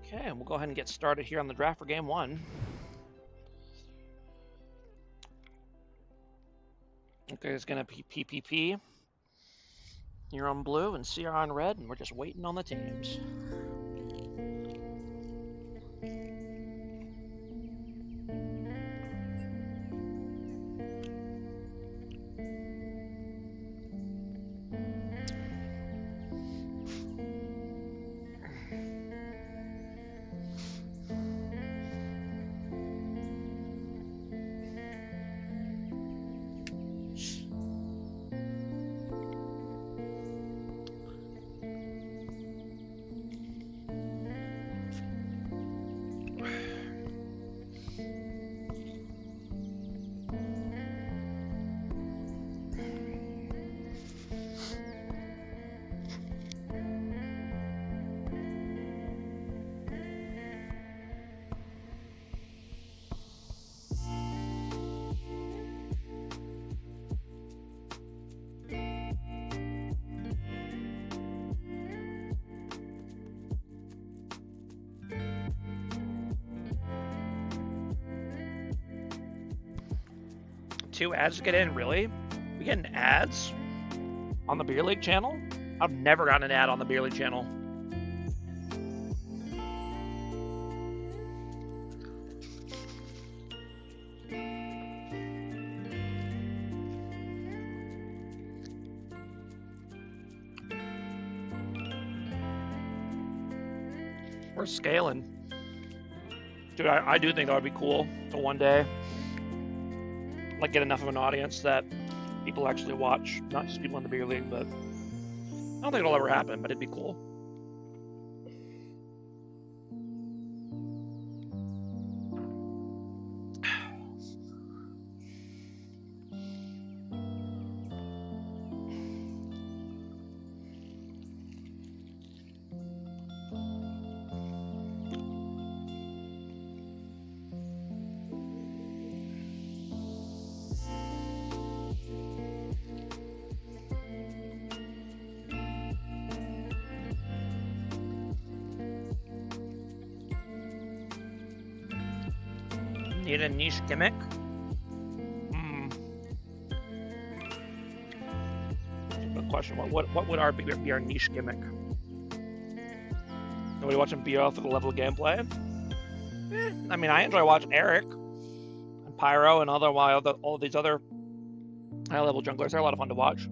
Okay, we'll go ahead and get started here on the draft for game one. Okay, it's going to be PPP here on blue and CR on red, and we're just waiting on the teams. Two ads to get in, really? We getting ads on the Beer League channel? I've never gotten an ad on the Beer League channel. We're scaling. Dude, I do think that would be cool to one day like get enough of an audience that people actually watch, not just people in the beer league, but I don't think it'll ever happen, but it'd be cool. Need a niche gimmick? Good question. What would be our niche gimmick? Nobody watching BL for the level of gameplay? I mean, I enjoy watching Eric and Pyro and all these other high-level junglers. They're a lot of fun to watch.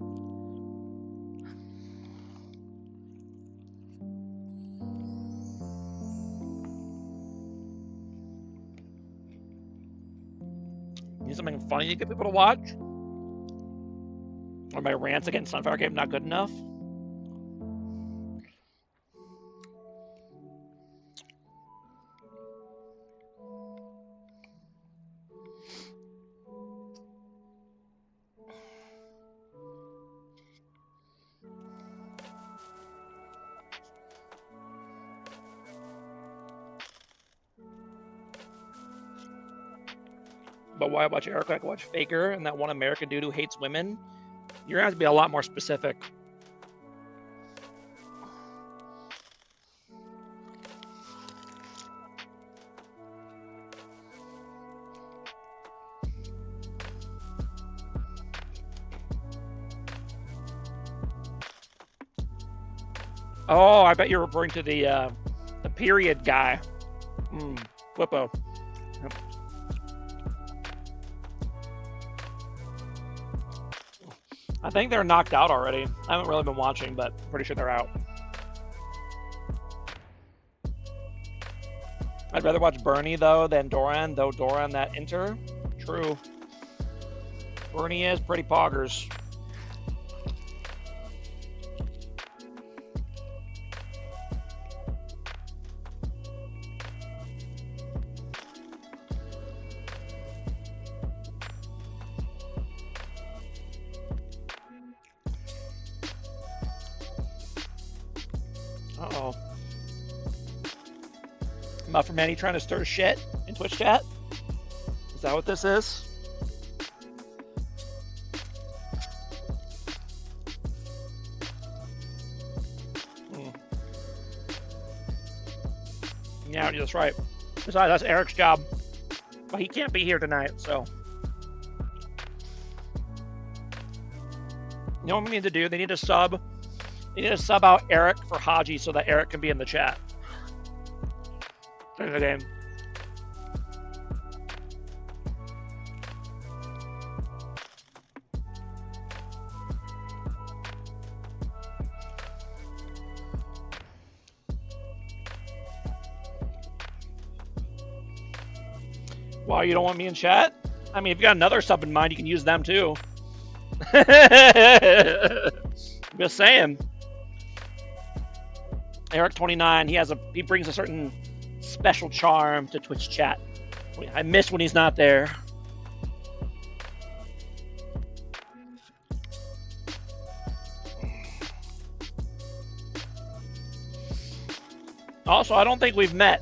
Need something funny to get people to watch? Or my rants against Sunfire Game not good enough? But why watch Eric? I can watch Faker and that one American dude who hates women. You're gonna have to be a lot more specific. Oh, I bet you're referring to the period guy. Flippo. Yep. I think they're knocked out already. I haven't really been watching, but I'm pretty sure they're out. I'd rather watch Bernie, though, than Doran, though Doran that Inter. True. Bernie is pretty poggers. Uh-oh. Muffin Manny trying to stir shit in Twitch chat? Is that what this is? Yeah, that's right. Besides, that's Eric's job. But he can't be here tonight, so. You know what we need to do? They need to sub out Eric for Haji so that Eric can be in the chat during the game. Why you don't want me in chat? I mean, if you got another sub in mind, you can use them too. Just saying. Eric29, he brings a certain special charm to Twitch chat. I miss when he's not there. Also, I don't think we've met.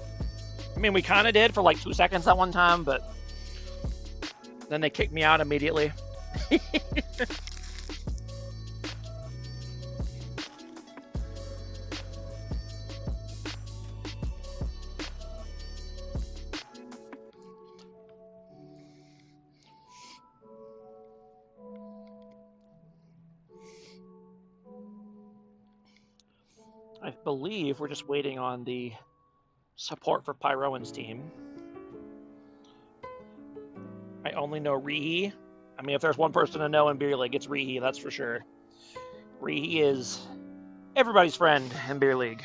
I mean, we kind of did for like 2 seconds that one time, but then they kicked me out immediately. I believe we're just waiting on the support for Pyroan's team. I only know Rihi. I mean, if there's one person to know in Beer League, it's Rihi, that's for sure. Rihi is everybody's friend in Beer League.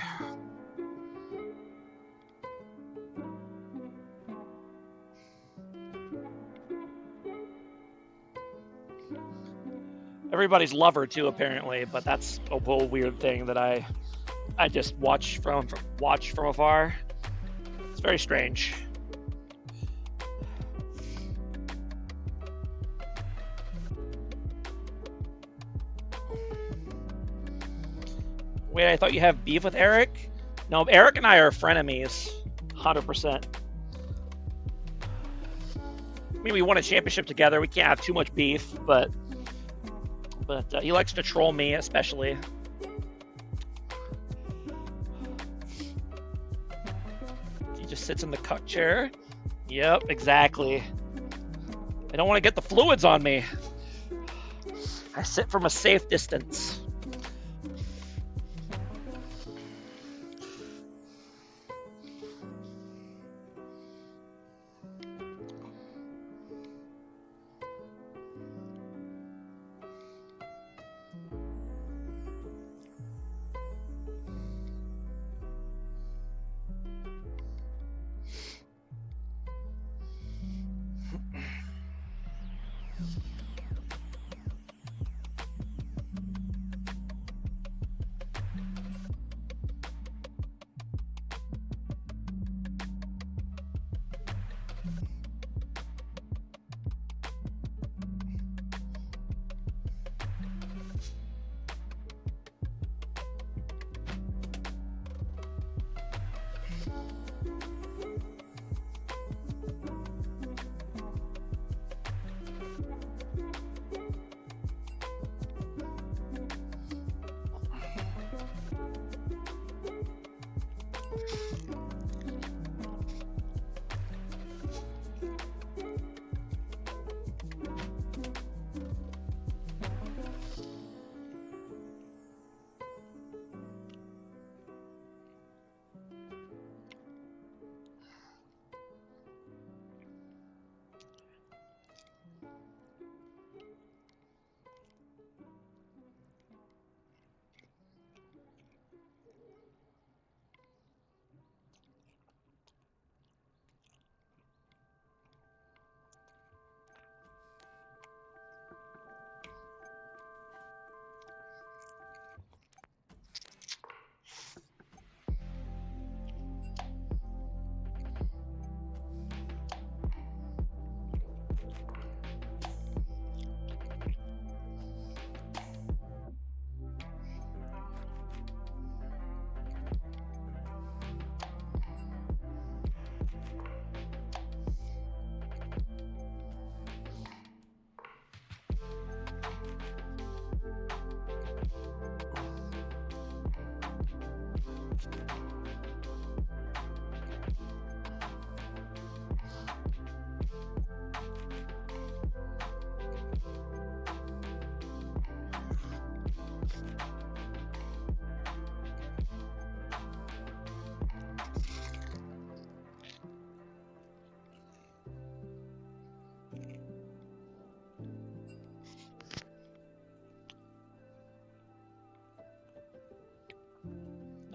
Everybody's lover too, apparently, but that's a whole weird thing that I just watch from afar. It's very strange. Wait, I thought you have beef with Eric? No, Eric and I are frenemies, 100%. I mean, we won a championship together. We can't have too much beef, but he likes to troll me, especially. He just sits in the cuck chair. Yep, exactly. I don't want to get the fluids on me. I sit from a safe distance.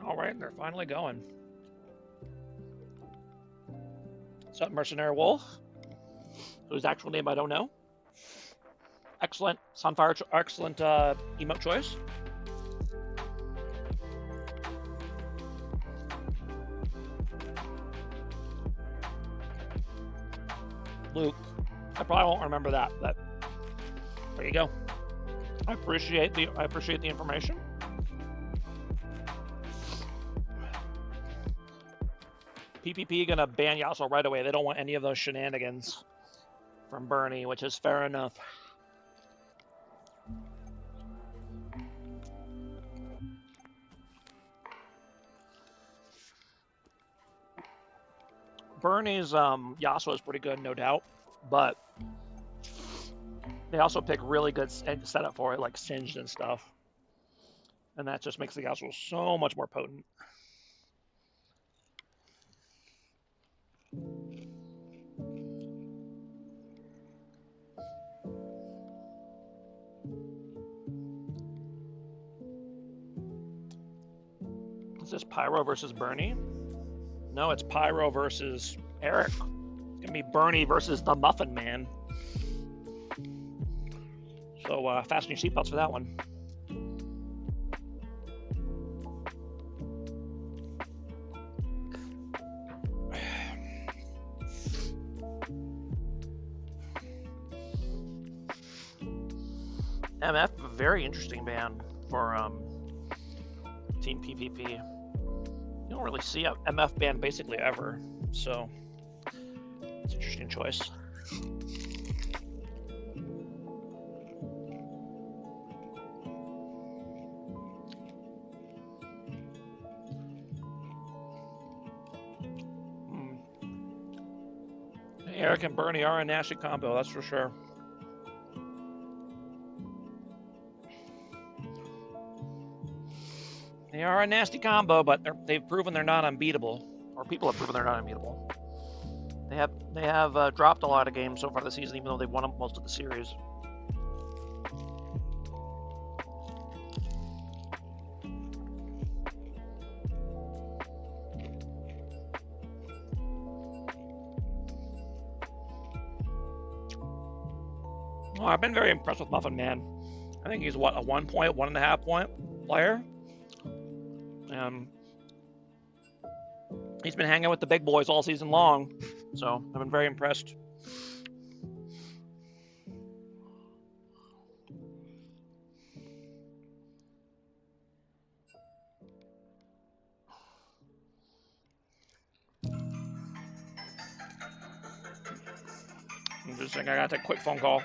All right, they're finally going. So Mercenary Wolf, whose actual name I don't know. Excellent Sunfire, excellent emote choice. Luke, I probably won't remember that, but there you go. I appreciate the information. PPP gonna ban Yasuo right away. They don't want any of those shenanigans from Bernie, which is fair enough. Bernie's Yasuo is pretty good, no doubt, but they also pick really good setup for it, like Singed and stuff, and that just makes the Yasuo so much more potent. Is this Pyro versus Bernie? No, it's Pyro versus Eric. It's gonna be Bernie versus the Muffin Man. So fasten your seatbelts for that one. MF, a very interesting band for Team PPP. You don't really see a MF band basically ever, so it's an interesting choice. Eric and Bernie are a nasty combo, that's for sure. They are a nasty combo, but they've proven they're not unbeatable, or people have proven they're not unbeatable. They have dropped a lot of games so far this season, even though they've won most of the series. Well, I've been very impressed with Muffin Man. I think he's what, a 1 point, 1.5 point player. He's been hanging with the big boys all season long, so I've been very impressed. I'm just saying I gotta take a quick phone call.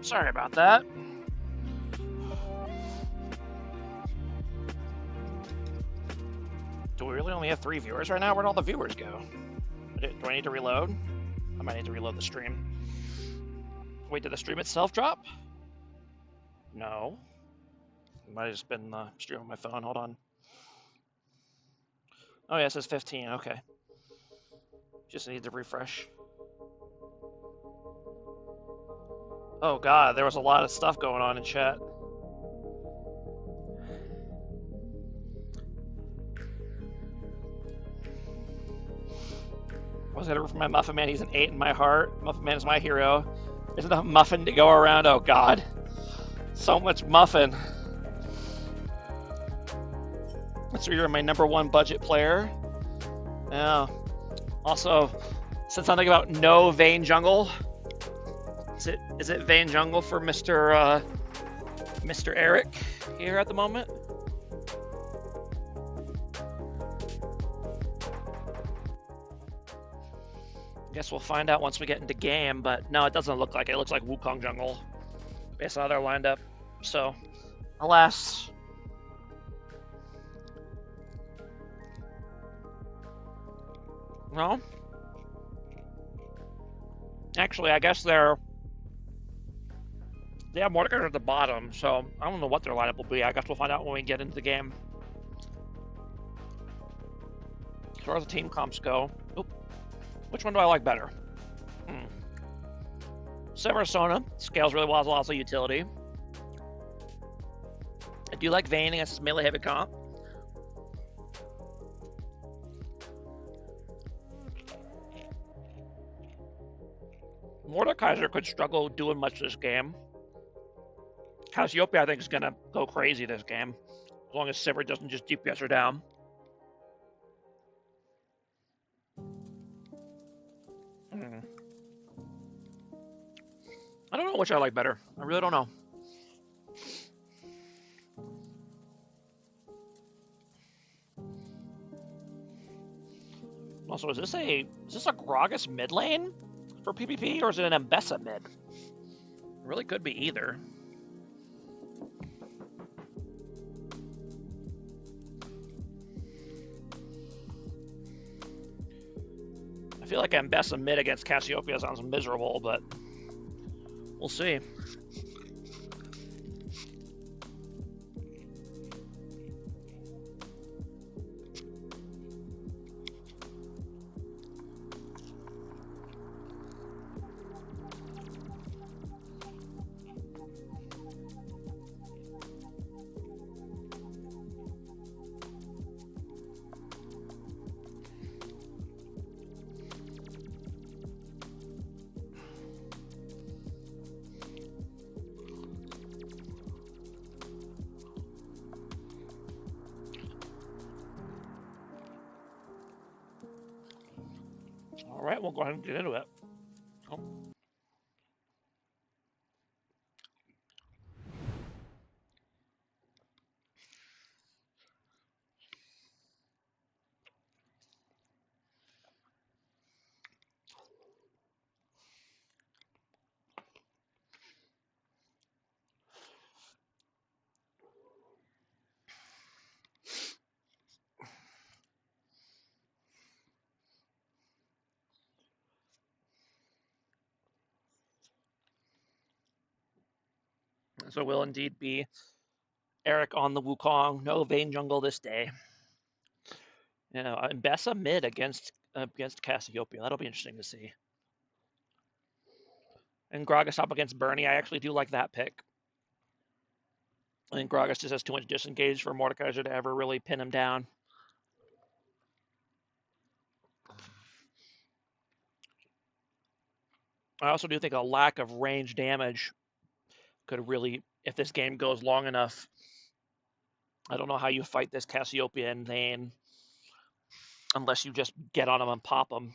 Sorry about that. Do we really only have 3 viewers right now? Where'd all the viewers go? Do I need to reload? I might need to reload the stream. Wait, did the stream itself drop? No. It might have just been the stream on my phone. Hold on. Oh, yeah, it says 15. Okay. Just need to refresh. Oh, God, there was a lot of stuff going on in chat. Was it ever from my Muffin Man? He's an 8 in my heart. Muffin Man is my hero. There's enough muffin to go around. Oh, God. So much muffin. So you're my #1 budget player. Yeah. Also, said something about no Vein Jungle. Is it Vein Jungle for Mr. Eric here at the moment? Guess we'll find out once we get into game, but no, it doesn't look like it. It looks like Wukong Jungle based on how they're lined up. So, alas. No. Actually, I guess they have Mordecai at the bottom, so I don't know what their lineup will be. I guess we'll find out when we get into the game. As far as the team comps go, which one do I like better? Seversona scales really well, as well as a utility. I do like Vayne against his melee heavy comp. Mordekaiser could struggle doing much this game. Cassiopeia, I think, is going to go crazy this game, as long as Sivir doesn't just DPS her down. I don't know which I like better. I really don't know. Also, is this a Gragas mid lane for PPP, or is it an Mbessa mid? It really could be either. I feel like Mbessa mid against Cassiopeia sounds miserable, but we'll see. All right, we'll go ahead and get into it. Oh. So will indeed be Eric on the Wukong. No Vayne Jungle this day. You know, Mbessa mid against Cassiopeia. That'll be interesting to see. And Gragas up against Bernie. I actually do like that pick. I think Gragas just has too much disengage for Mordekaiser to ever really pin him down. I also do think a lack of range damage could really, if this game goes long enough, I don't know how you fight this Cassiopeia and Vayne unless you just get on them and pop them.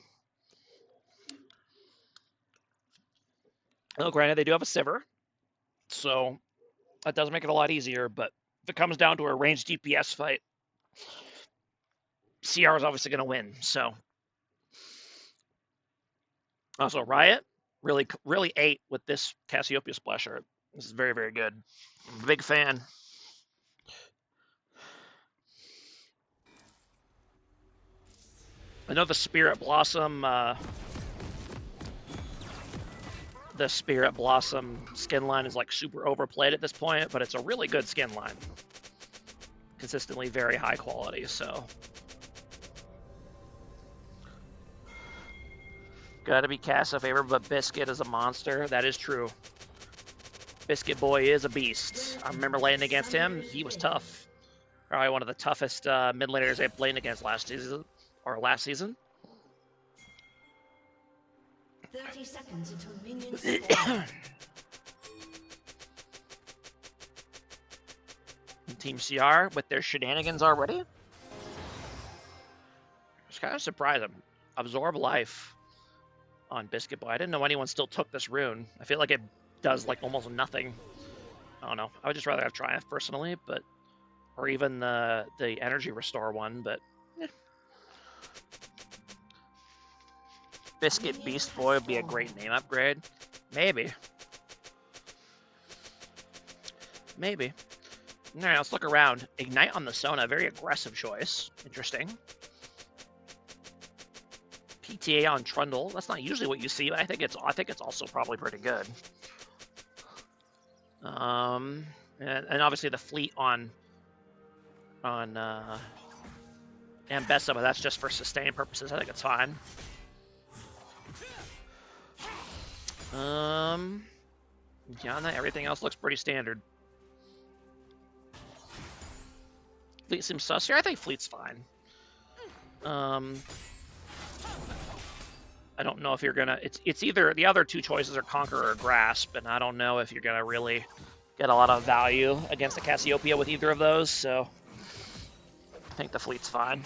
Well, granted, they do have a Sivir, so that does make it a lot easier, but if it comes down to a ranged DPS fight, CR is obviously going to win, so. Also, Riot, really ate with this Cassiopeia Splasher. This is very, very good. I'm a big fan. I know the Spirit Blossom skin line is like super overplayed at this point, but it's a really good skin line. Consistently very high quality, so. Gotta be cast a favor, but Biscuit is a monster. That is true. Biscuit Boy is a beast. I remember laying against him. He was tough. Probably one of the toughest mid laners I played against last season. 30 seconds until minions spawn. Team CR with their shenanigans already. It's kind of surprising. Absorb life on Biscuit Boy. I didn't know anyone still took this rune. I feel like it does like almost nothing. I don't know. I would just rather have Triumph personally, but or even the energy restore one, but eh. Biscuit Beast Boy would be a great name upgrade. Maybe. Maybe. All right, let's look around. Ignite on the Sona, very aggressive choice. Interesting. PTA on Trundle. That's not usually what you see, but I think it's also probably pretty good. And obviously the fleet on Ambessa, but that's just for sustain purposes. I think it's fine. Beyond that, everything else looks pretty standard. Fleet seems sus here. I think Fleet's fine. I don't know if you're gonna. It's either the other two choices are Conquer or Grasp, and I don't know if you're gonna really get a lot of value against the Cassiopeia with either of those. So I think the Fleet's fine.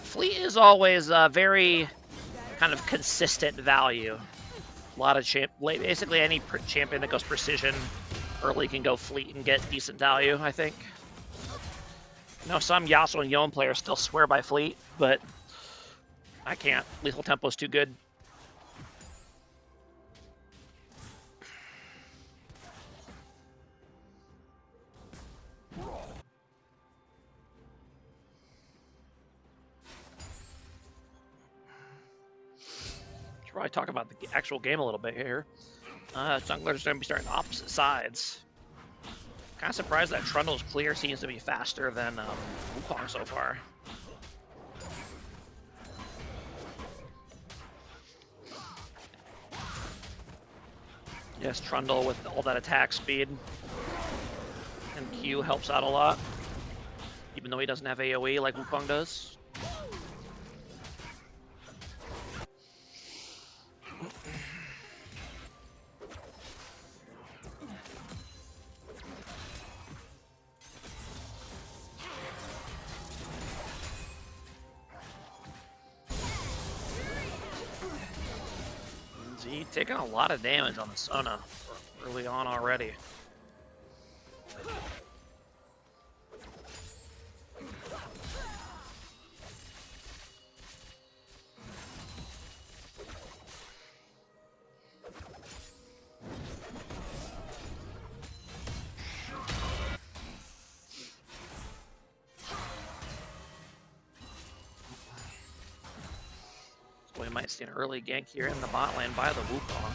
Fleet is always very kind of consistent value. A lot of basically any champion that goes precision early can go Fleet and get decent value, I think. You know, some Yasuo and Yone players still swear by Fleet, but I can't. Lethal Tempo is too good. Should probably talk about the actual game a little bit here. Junglers are going to be starting opposite sides. Kind of surprised that Trundle's clear seems to be faster than Wukong so far. Yes, Trundle with all that attack speed. And Q helps out a lot. Even though he doesn't have AoE like Wukong does. Taking a lot of damage on the Sona early on already. We might see an early gank here in the bot lane by the Wukong.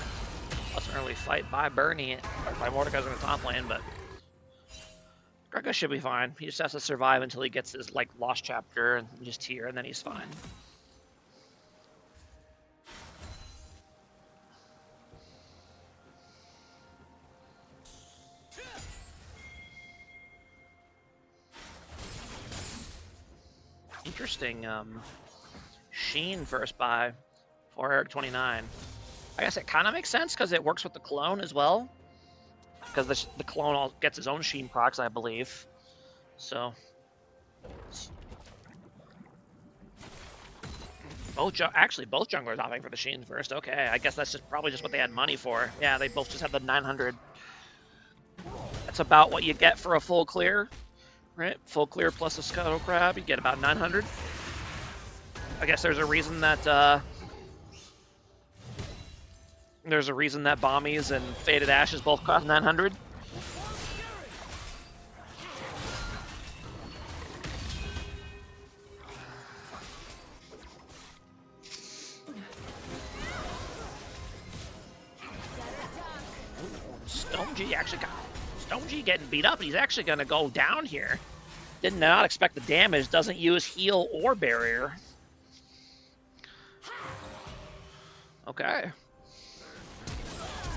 Plus an early fight by Bernie, or by Mordekaiser in the top lane, but Greco should be fine. He just has to survive until he gets his like lost chapter and just here, and then he's fine. Interesting. Sheen first buy for Eric 29. I guess it kind of makes sense because it works with the clone as well. Because the clone gets his own Sheen procs, I believe. So. Actually, both junglers opting for the Sheen first. Okay, I guess that's probably just what they had money for. Yeah, they both just have the 900. That's about what you get for a full clear. Right? Full clear plus a Scuttle Crab, you get about 900. I guess there's a reason that There's a reason that Bombies and Faded Ashes both cost 900. Stone G getting beat up. He's actually going to go down here. Did not expect the damage. Doesn't use heal or barrier. Okay.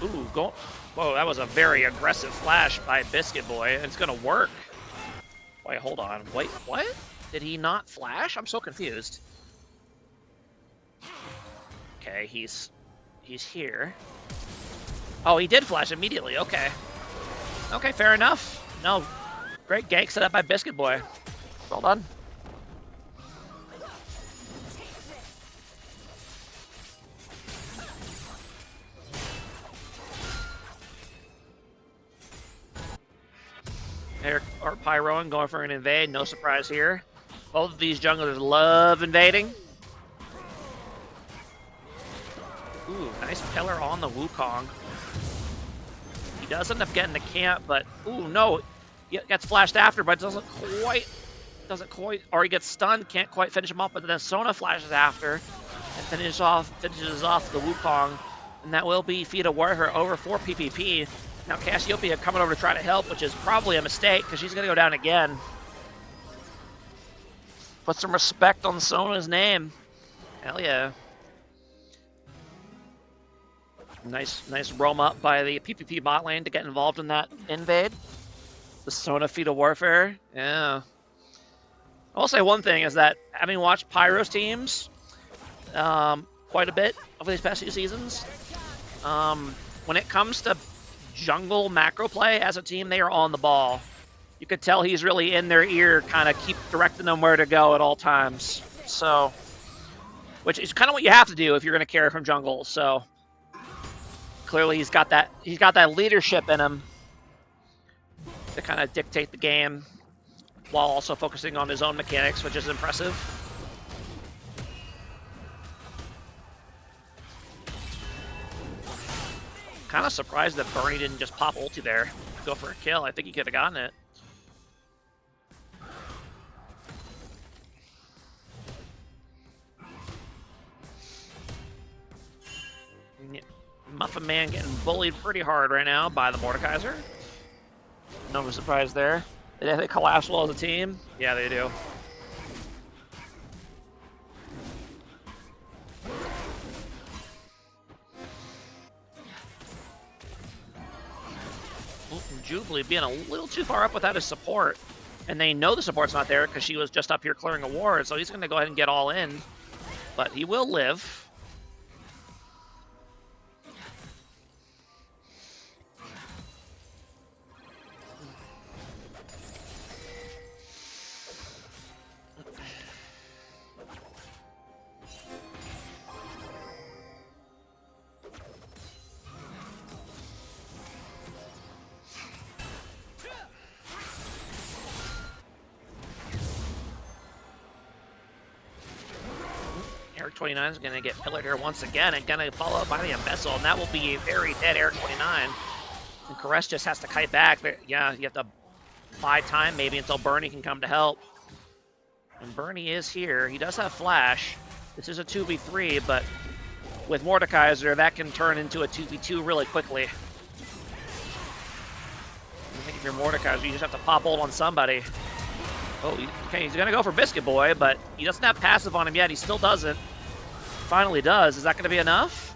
Ooh, go. Whoa, that was a very aggressive flash by Biscuit Boy. It's going to work. Wait, hold on. Wait, what? Did he not flash? I'm so confused. Okay, he's here. Oh, he did flash immediately. Okay. Okay, fair enough. No, great gank set up by Biscuit Boy. Well done. Eric or Pyroing going for an invade. No surprise here. Both of these junglers love invading. Ooh, nice pillar on the Wukong. He does end up getting the camp, but ooh, no, he gets flashed after, but doesn't quite, or he gets stunned, can't quite finish him off. But then Sona flashes after and finishes off the Wukong, and that will be Feat of Warfare over for PPP. Now Cassiopeia coming over to try to help, which is probably a mistake because she's gonna go down again. Put some respect on Sona's name. Hell yeah. Nice roam up by the PPP bot lane to get involved in that invade. The Sona Feat of Warfare. Yeah. I will say one thing is that having watched Pyro's teams quite a bit over these past few seasons, when it comes to jungle macro play as a team, they are on the ball. You could tell he's really in their ear, kind of keep directing them where to go at all times. So, which is kind of what you have to do if you're going to carry from jungle. So, clearly he's got that leadership in him to kind of dictate the game while also focusing on his own mechanics, which is impressive. Kind of surprised that Bernie didn't just pop ulti there, go for a kill. I think he could have gotten it. Muffin Man getting bullied pretty hard right now by the Mordekaiser. No surprise there. They collapse well as a team. Yeah, they do. Jubilee being a little too far up without his support. And they know the support's not there because she was just up here clearing a ward, so he's going to go ahead and get all in. But he will live. Eric 29 is going to get pillared here once again and going to follow up by the Embezzle, and that will be a very dead Eric 29. And Koresh just has to kite back. But yeah, you have to buy time maybe until Bernie can come to help. And Bernie is here. He does have Flash. This is a 2v3, but with Mordekaiser, that can turn into a 2v2 really quickly. I think if you're Mordekaiser, you just have to pop ult on somebody. Oh, okay, he's going to go for Biscuit Boy, but he doesn't have passive on him yet. He still doesn't. Finally does. Is that going to be enough?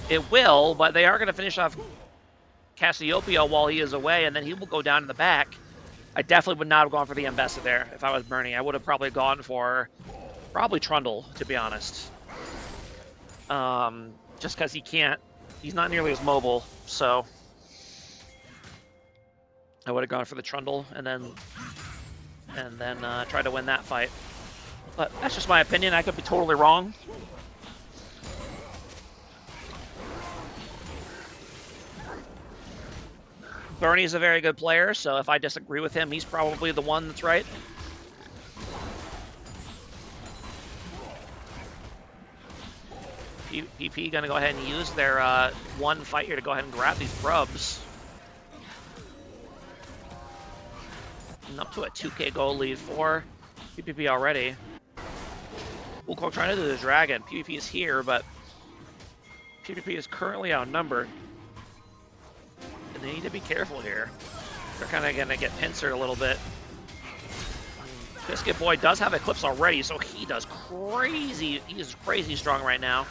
It will, but they are going to finish off Cassiopeia while he is away, and then he will go down in the back. I definitely would not have gone for the Ambessa there if I was Bernie. I would have probably gone for probably Trundle, to be honest. Just because he's not nearly as mobile, so I would have gone for the Trundle and then try to win that fight. But that's just my opinion. I could be totally wrong. Bernie's a very good player, so if I disagree with him, he's probably the one that's right. PP gonna go ahead and use their one fight here to go ahead and grab these grubs. And up to a 2k gold lead for PPP already. Wukong trying to do the dragon. PPP is here, but PPP is currently outnumbered. And they need to be careful here. They're kind of gonna get pincered a little bit. Biscuit Boy does have Eclipse already, so he does crazy. He is crazy strong right now.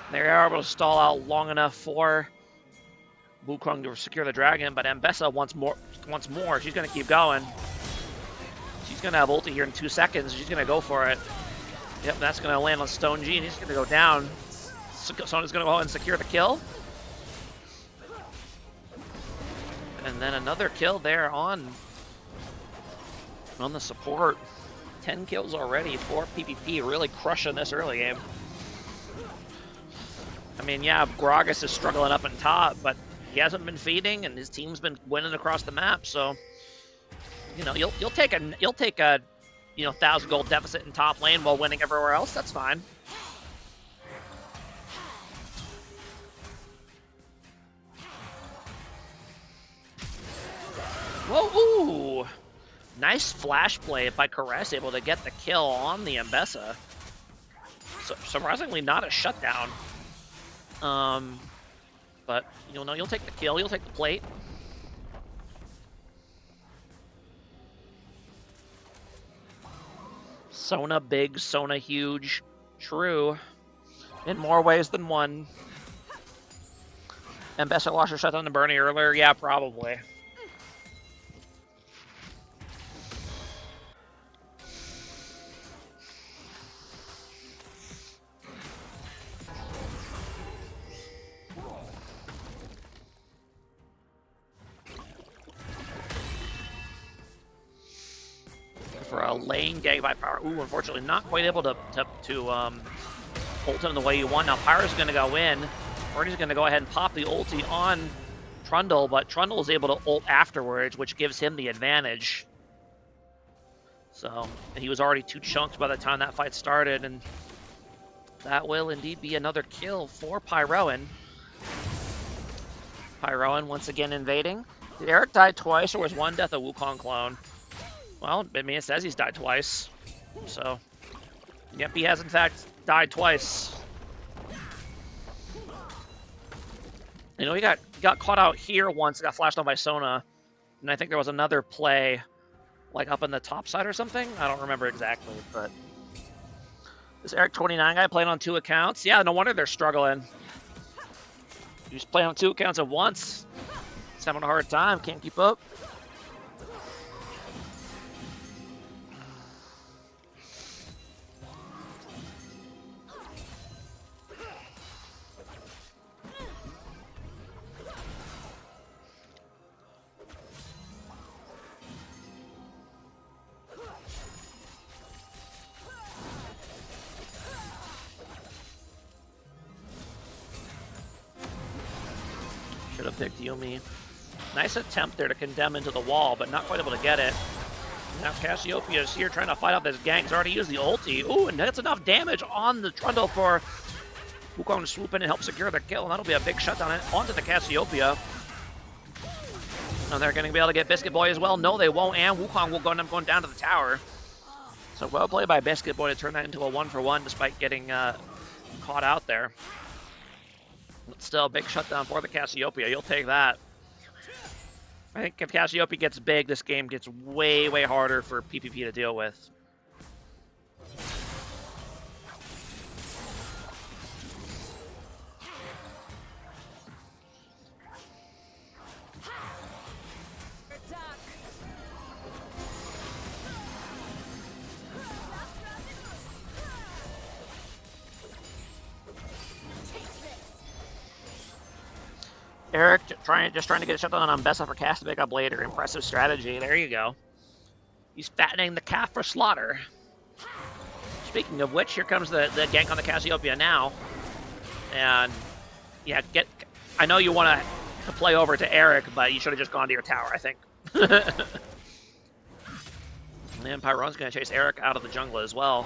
They're able to stall out long enough for Wukong to secure the dragon, but Mbessa wants more. She's gonna keep going. She's gonna have ulti here in 2 seconds. She's gonna go for it. Yep, that's gonna land on Stone G, and he's gonna go down. Sona's gonna go ahead and secure the kill. And then another kill there on the support. 10 kills already for PPP, really crushing this early game. I mean, yeah, Gragas is struggling up on top, but he hasn't been feeding, and his team's been winning across the map. So, you know, you'll take a 1,000 gold deficit in top lane while winning everywhere else. That's fine. Whoa! Ooh. Nice flash play by Caress, able to get the kill on the Mbessa. So, surprisingly, not a shutdown. But you'll know you'll take the kill, you'll take the plate. Sona big, Sona huge. True. In more ways than one. Mbessa lost her shutdown to Bernie earlier? Yeah, probably. For a lane gang by Power. Ooh, unfortunately not quite able to ult him the way you want. Now Pyro's going to go in. Bernie's going to go ahead and pop the ulti on Trundle, but Trundle is able to ult afterwards, which gives him the advantage. So he was already 2 chunked by the time that fight started, and that will indeed be another kill for Pyroan. Pyroan once again invading. Did Eric die twice, or was one death a Wukong clone? Well, I mean, it says he's died twice. So, yep, he has in fact died twice. You know, he got caught out here once, got flashed on by Sona. And I think there was another play, like up in the top side or something. I don't remember exactly, but this Eric 29 guy playing on 2 accounts. Yeah, no wonder they're struggling. He's playing on 2 accounts at once. He's having a hard time, can't keep up. Should have picked Yumi. Nice attempt there to condemn into the wall, but not quite able to get it. Now Cassiopeia is here trying to fight off this gang. He's already used the ulti. Ooh, and that's enough damage on the Trundle for Wukong to swoop in and help secure the kill. And that'll be a big shutdown onto the Cassiopeia. And they're going to be able to get Biscuit Boy as well. No, they won't. And Wukong will end up going down to the tower. So well played by Biscuit Boy to turn that into a 1-for-1 despite getting caught out there. But still, big shutdown for the Cassiopeia. You'll take that. I think if Cassiopeia gets big, this game gets way, way harder for PPP to deal with. Eric just trying to get a shutdown on Mbessa for Cass to pick up later. Impressive strategy. There you go. He's fattening the calf for slaughter. Speaking of which, here comes the gank on the Cassiopeia now. And yeah, I know you want to play over to Eric, but you should have just gone to your tower, I think. And Pyron's going to chase Eric out of the jungle as well.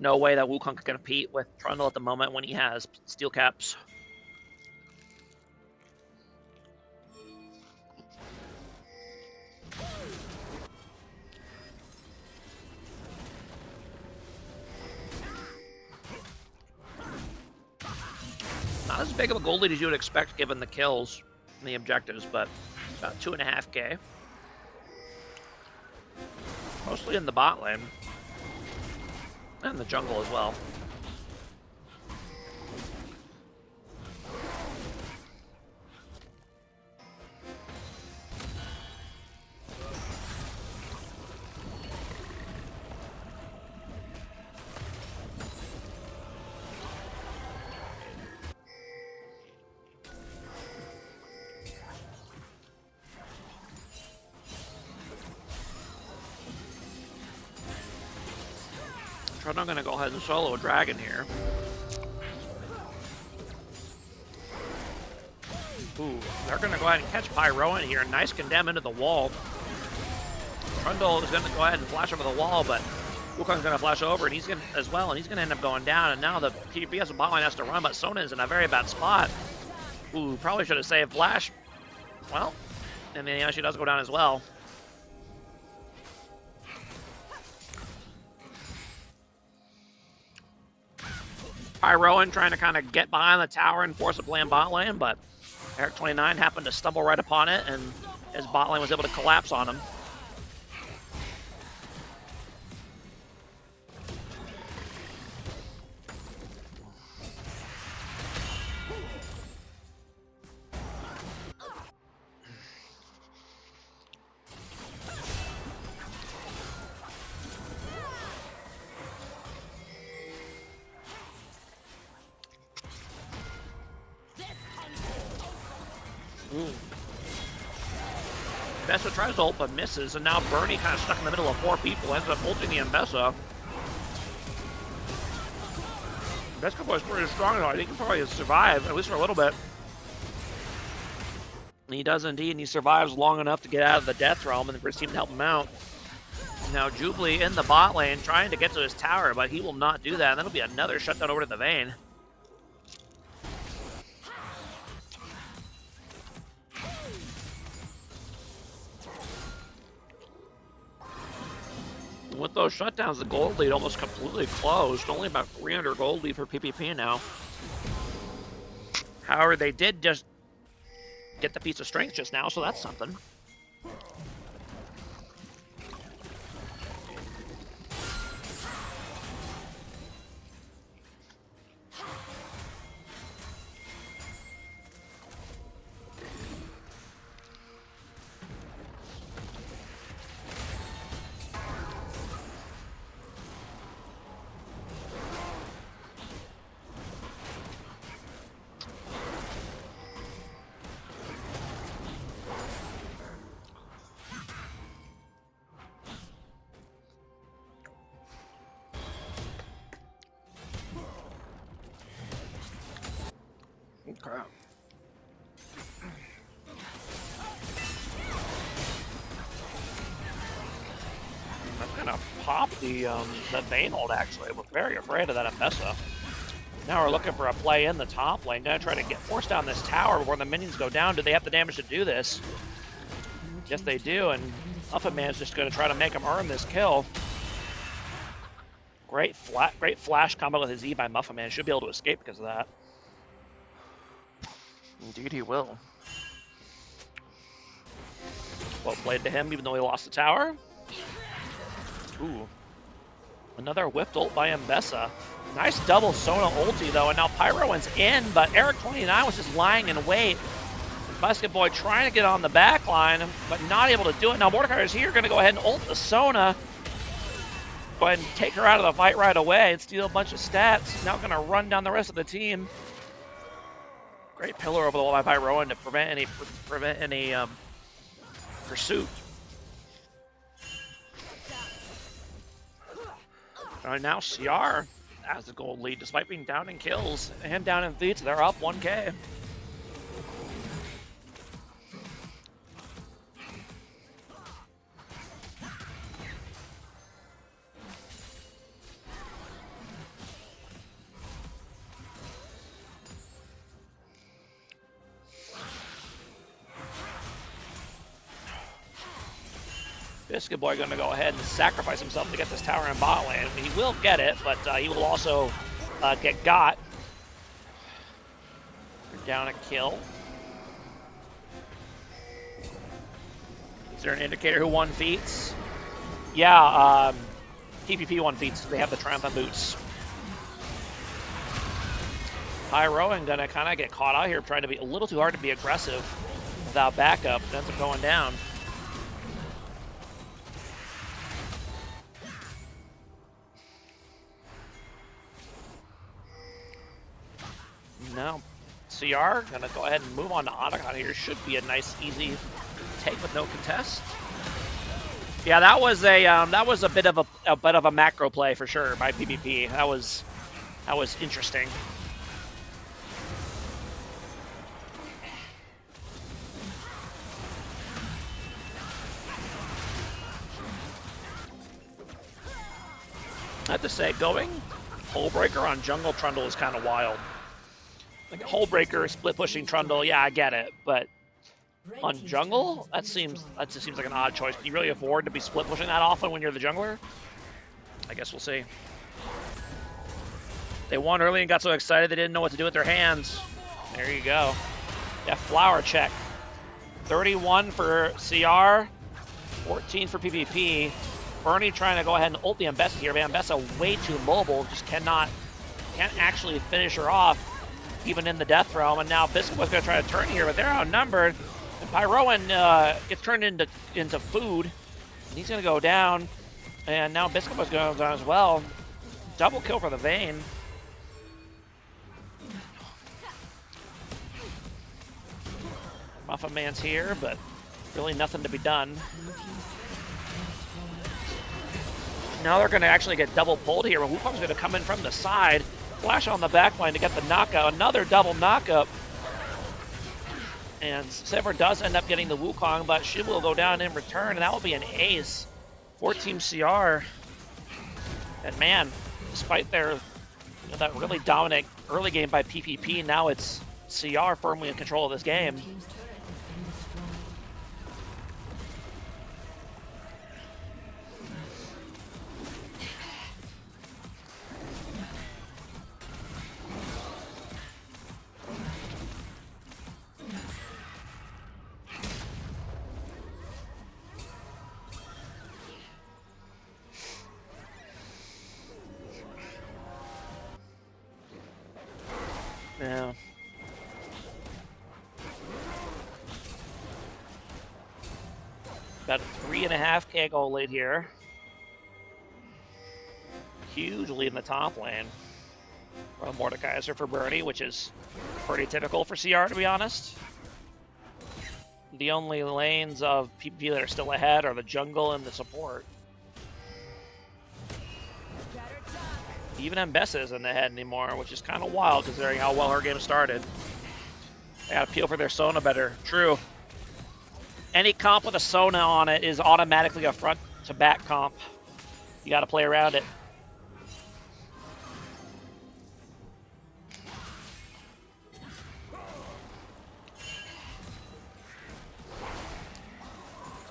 No way that Wukong can compete with Trundle at the moment when he has steel caps. Not as big of a gold lead as you would expect given the kills and the objectives, but about 2.5k. Mostly in the bot lane. And the jungle as well. I'm going to go ahead and solo a dragon here. Ooh, they're going to go ahead and catch Pyroan here. Nice condemn into the wall. Trundle is going to go ahead and flash over the wall, but Wukong's going to flash over, and he's going to as well, and he's going to end up going down. And now the PPP has a bot line has to run, but Sona is in a very bad spot. Ooh, probably should have saved Flash. Well, and then yeah, she does go down as well. Pyroan trying to kind of get behind the tower and force a play in bot lane, but Eric29 happened to stumble right upon it, and his bot lane was able to collapse on him. Ooh. Mbessa tries to ult but misses, and now Bernie kind of stuck in the middle of 4 people, ends up ulting the Mbessa. Mbessa boy's pretty strong though. I think he can probably survive, at least for a little bit. And he does indeed, and he survives long enough to get out of the Death Realm, and the first team to help him out. Now Jubilee in the bot lane trying to get to his tower, but he will not do that, and that'll be another shutdown over to the Vayne. With those shutdowns, the gold lead almost completely closed. Only about 300 gold lead for PPP now. However, they did just get the piece of strength just now, so that's something. Okay. I'm gonna pop the Vayne ult actually. We're very afraid of that Mbessa. Now we're looking for a play in the top lane. Gonna try to get forced down this tower before the minions go down. Do they have the damage to do this? Yes, they do, and Muffin Man's just gonna try to make him earn this kill. Great flash combo with his E by Muffin Man. Should be able to escape because of that. Indeed he will. Well played to him, even though he lost the tower. Ooh. Another whipped ult by Mbessa. Nice double Sona ulti though, and now Pyroan's in, but Eric29 was just lying in wait. Musket Boy trying to get on the back line, but not able to do it. Now Mordecai is here, gonna go ahead and ult the Sona. Go ahead and take her out of the fight right away and steal a bunch of stats. Now gonna run down the rest of the team. Great pillar over the wall by Pyroan to prevent any pursuit. Now CR has the gold lead despite being down in kills and down in feats. They're up 1k. Biscuit Boy going to go ahead and sacrifice himself to get this tower in bot lane. He will get it, but he will also get got. We're down a kill. Is there an indicator who won feats? Yeah, PPP won feats. They have the Triumphant Boots. Pyroan gonna kind of get caught out here, trying to be a little too hard to be aggressive without backup. Ends up going down. Now, CR gonna go ahead and move on to Otacon here. Should be a nice, easy take with no contest. Yeah, that was a bit of a macro play for sure by PPP. That was interesting. I have to say, going Hullbreaker on Jungle Trundle is kind of wild. Like Hullbreaker, split pushing Trundle, yeah, I get it, but on Jungle, that just seems like an odd choice. Can you really afford to be split pushing that often when you're the jungler? I guess we'll see. They won early and got so excited they didn't know what to do with their hands. There you go. Yeah, flower check. 31 for CR, 14 for PPP. Bernie trying to go ahead and ult the Ambessa here. Ambessa way too mobile, just can't actually finish her off, even in the death realm. And now Biscuit was going to try to turn here, but they're outnumbered. And Pyroan gets turned into food, and he's going to go down. And now Biscuit was going down as well. Double kill for the Vayne. Muffin Man's here, but really nothing to be done. Now they're going to actually get double pulled here. Wukong's going to come in from the side, flash on the backline to get the knockout. Another double knockup. And Sever does end up getting the Wukong, but she will go down in return, and that will be an ace for Team CR. And man, despite their that really dominant early game by PPP, now it's CR firmly in control of this game. Yeah. Got a 3.5K goal lead here. Huge lead in the top lane. Well, Mordekaiser for Bernie, which is pretty typical for CR, to be honest. The only lanes of PPP that are still ahead are the jungle and the support. Even Ambessa isn't ahead anymore, which is kind of wild considering how well her game started. They gotta peel for their Sona better. True. Any comp with a Sona on it is automatically a front to back comp. You gotta play around it.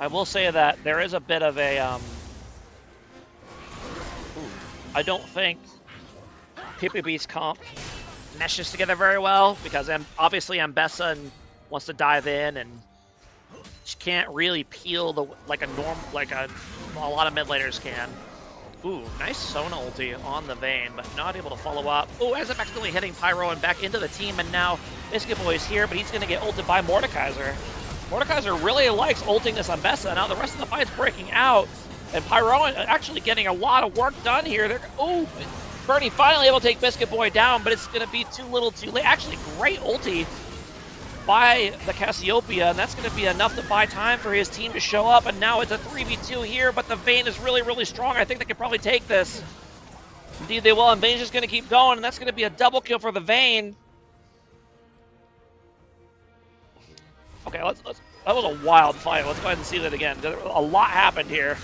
I will say that there is a bit of a I don't think PPP's comp meshes together very well because obviously Ambessa wants to dive in and she can't really peel like a lot of mid laners can. Ooh, nice Sona ulti on the Vayne, but not able to follow up. Ooh, ends up accidentally hitting Pyro and back into the team, and now Biscuit Boy's here, but he's going to get ulted by Mordekaiser. Mordekaiser really likes ulting this Ambessa. Now the rest of the fight's breaking out, and Pyro actually getting a lot of work done here. Ooh, Bernie finally able to take Biscuit Boy down, but it's going to be too little too late. Actually, great ulti by the Cassiopeia, and that's going to be enough to buy time for his team to show up, and now it's a 3v2 here, but the Vayne is really, really strong. I think they can probably take this. Indeed they will, and Vayne's just going to keep going, and that's going to be a double kill for the Vayne. Okay, that was a wild fight. Let's go ahead and see that again. A lot happened here.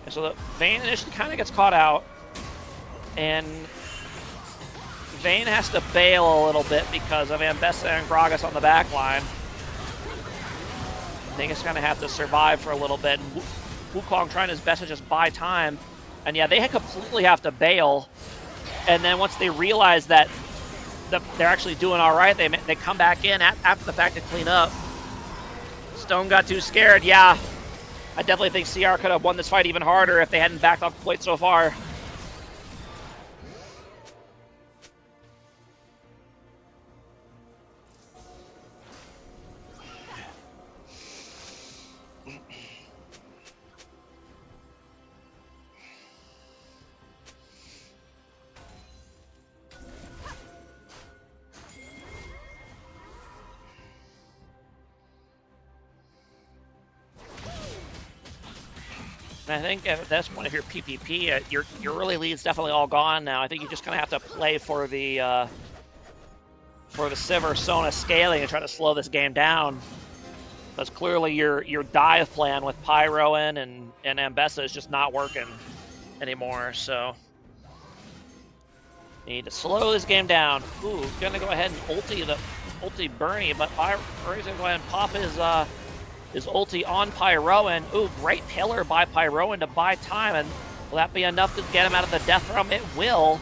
And so the Vayne initially kind of gets caught out, and Vayne has to bail a little bit because of Ambessa and Gragas on the back line. They just kind of have to survive for a little bit. Wukong trying his best to just buy time. And yeah, they completely have to bail. And then once they realize that they're actually doing all right, they come back in after the fact to clean up. Stone got too scared. Yeah, I definitely think CR could have won this fight even harder if they hadn't backed off quite so far. And I think at this point, if you're PPP, your early lead's definitely all gone now. I think you just kind of have to play for the Civ or Sona scaling and try to slow this game down. Because clearly your dive plan with Pyroan and Ambessa is just not working anymore. So you need to slow this game down. Ooh, gonna go ahead and ulti Bernie, but Bernie's gonna go ahead and pop his ulti on Pyroan. Ooh, great pillar by Pyroan to buy time, and will that be enough to get him out of the death realm? It will.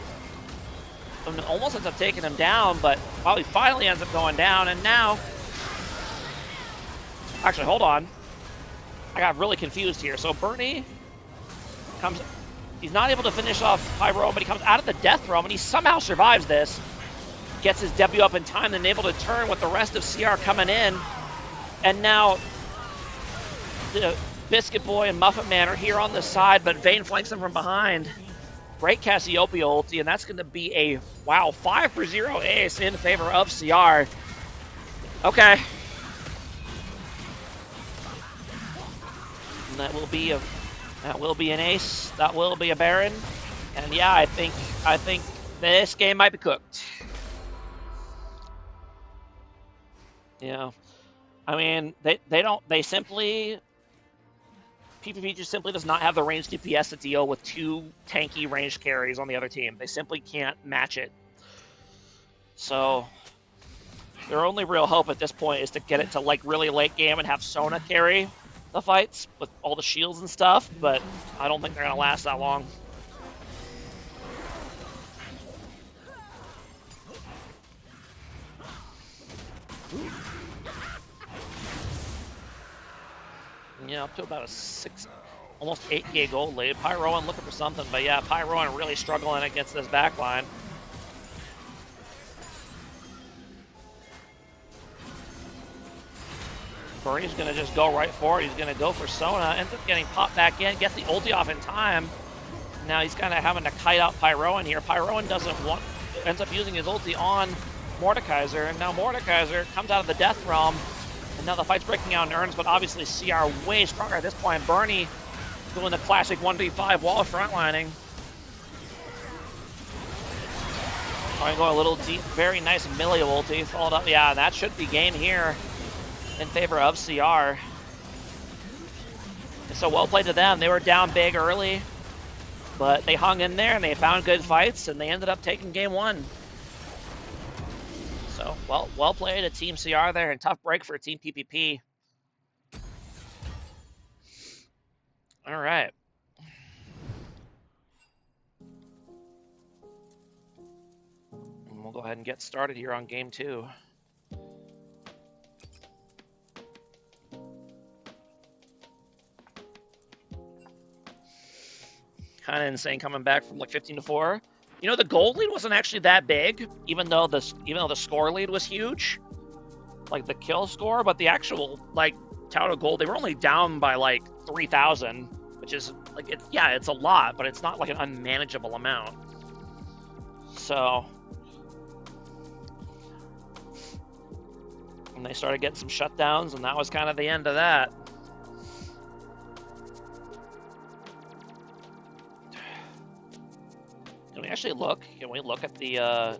And almost ends up taking him down, but probably finally ends up going down, and now... Actually, hold on. I got really confused here. So Bernie comes... He's not able to finish off Pyroan, but he comes out of the death realm, and he somehow survives this. Gets his W up in time, then able to turn with the rest of CR coming in. And now... the Biscuit Boy and Muffin Man are here on the side, but Vayne flanks them from behind. Great Cassiopeia ulti, and that's going to be a, wow, 5-for-0 ace in favor of CR. Okay. And that will be an ace. That will be a Baron. And yeah, I think this game might be cooked. Yeah. I mean, they simply... PPP just simply does not have the ranged DPS to deal with two tanky ranged carries on the other team. They simply can't match it. So their only real hope at this point is to get it to like really late game and have Sona carry the fights with all the shields and stuff, but I don't think they're gonna last that long. Ooh. Yeah, up to about a 6, almost 8K gold lead. Pyroan looking for something, but yeah, Pyroan really struggling against this backline. Bernie's gonna just go right for it. He's gonna go for Sona, ends up getting popped back in, gets the ulti off in time. Now he's kind of having to kite out Pyroan here. Pyroan ends up using his ulti on Mordekaiser, and now Mordekaiser comes out of the death realm. And now the fight's breaking out in Urns, but obviously CR way stronger at this point. Bernie doing the classic 1v5 wall frontlining. Trying to go a little deep, very nice melee ulti, followed up. Yeah, that should be game here in favor of CR. And so well played to them. They were down big early, but they hung in there and they found good fights, and they ended up taking game 1. So, well played at Team CR there, and tough break for Team PPP. All right. And we'll go ahead and get started here on game 2. Kind of insane coming back from like 15-4. You know, the gold lead wasn't actually that big, even though the score lead was huge, like the kill score, but the actual like total gold, they were only down by like 3,000, which is like it's a lot, but it's not like an unmanageable amount. So, and they started getting some shutdowns, and that was kind of the end of that. Can we actually look? Can we look at the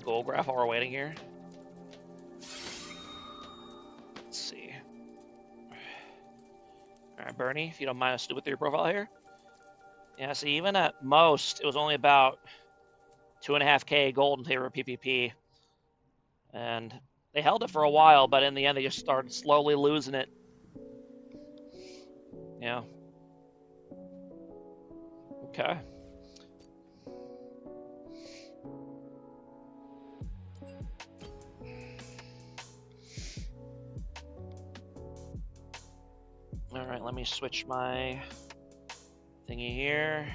goal graph while we're waiting here? Let's see. All right, Bernie, if you don't mind us with your profile here. Yeah, see, even at most, it was only about 2.5K gold in favor of PPP, and they held it for a while, but in the end, they just started slowly losing it Yeah. Okay. Alright, let me switch my thingy here.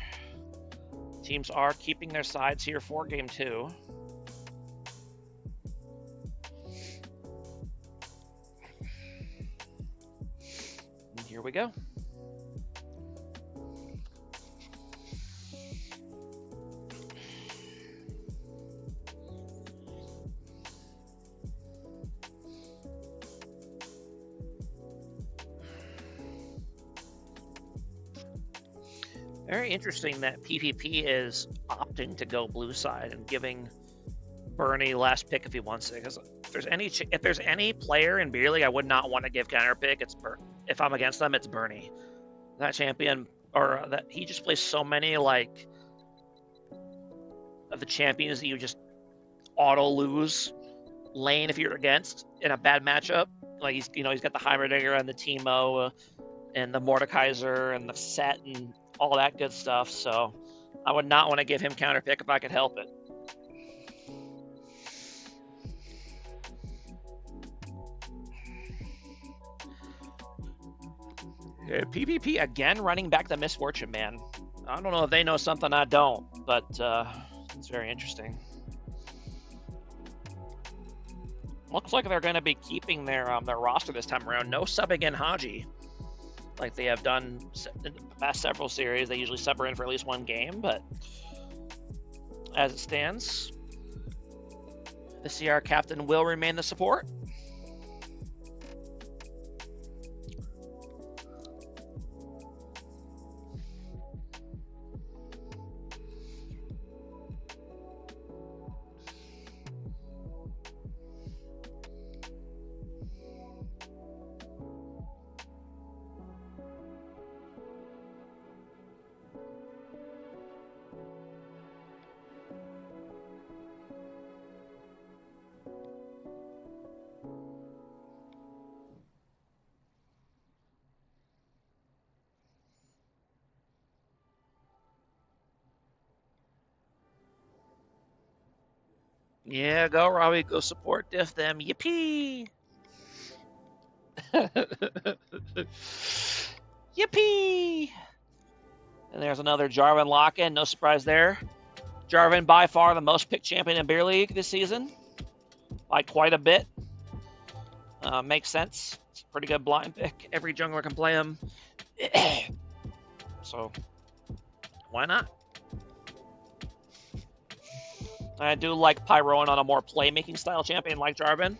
Teams are keeping their sides here for game 2. And here we go. Very interesting that PPP is opting to go blue side and giving Bernie last pick if he wants it. Because if there's any player in beer league I would not want to give counter pick, it's if I'm against them, it's Bernie. That champion, or that he just plays so many like of the champions that you just auto lose lane if you're against in a bad matchup. Like he's got the Heimerdinger and the Teemo and the Mordekaiser and the Set and all that good stuff. So I would not want to give him counter pick if I could help it. Okay, PPP again running back the Misfortune Man. I don't know if they know something I don't, but it's very interesting. Looks like they're going to be keeping their roster this time around. No subbing in Haji, like they have done in the past several series. They usually sub her in for at least one game, but as it stands, the CR captain will remain the support. Yeah, go Robbie, go support diff them. Yippee! Yippee! And there's another Jarvan lock-in. No surprise there. Jarvan by far the most picked champion in Beer League this season. By quite a bit. Makes sense. It's a pretty good blind pick. Every jungler can play him. So, why not? I do like Pyroan on a more playmaking style champion like Jarvan.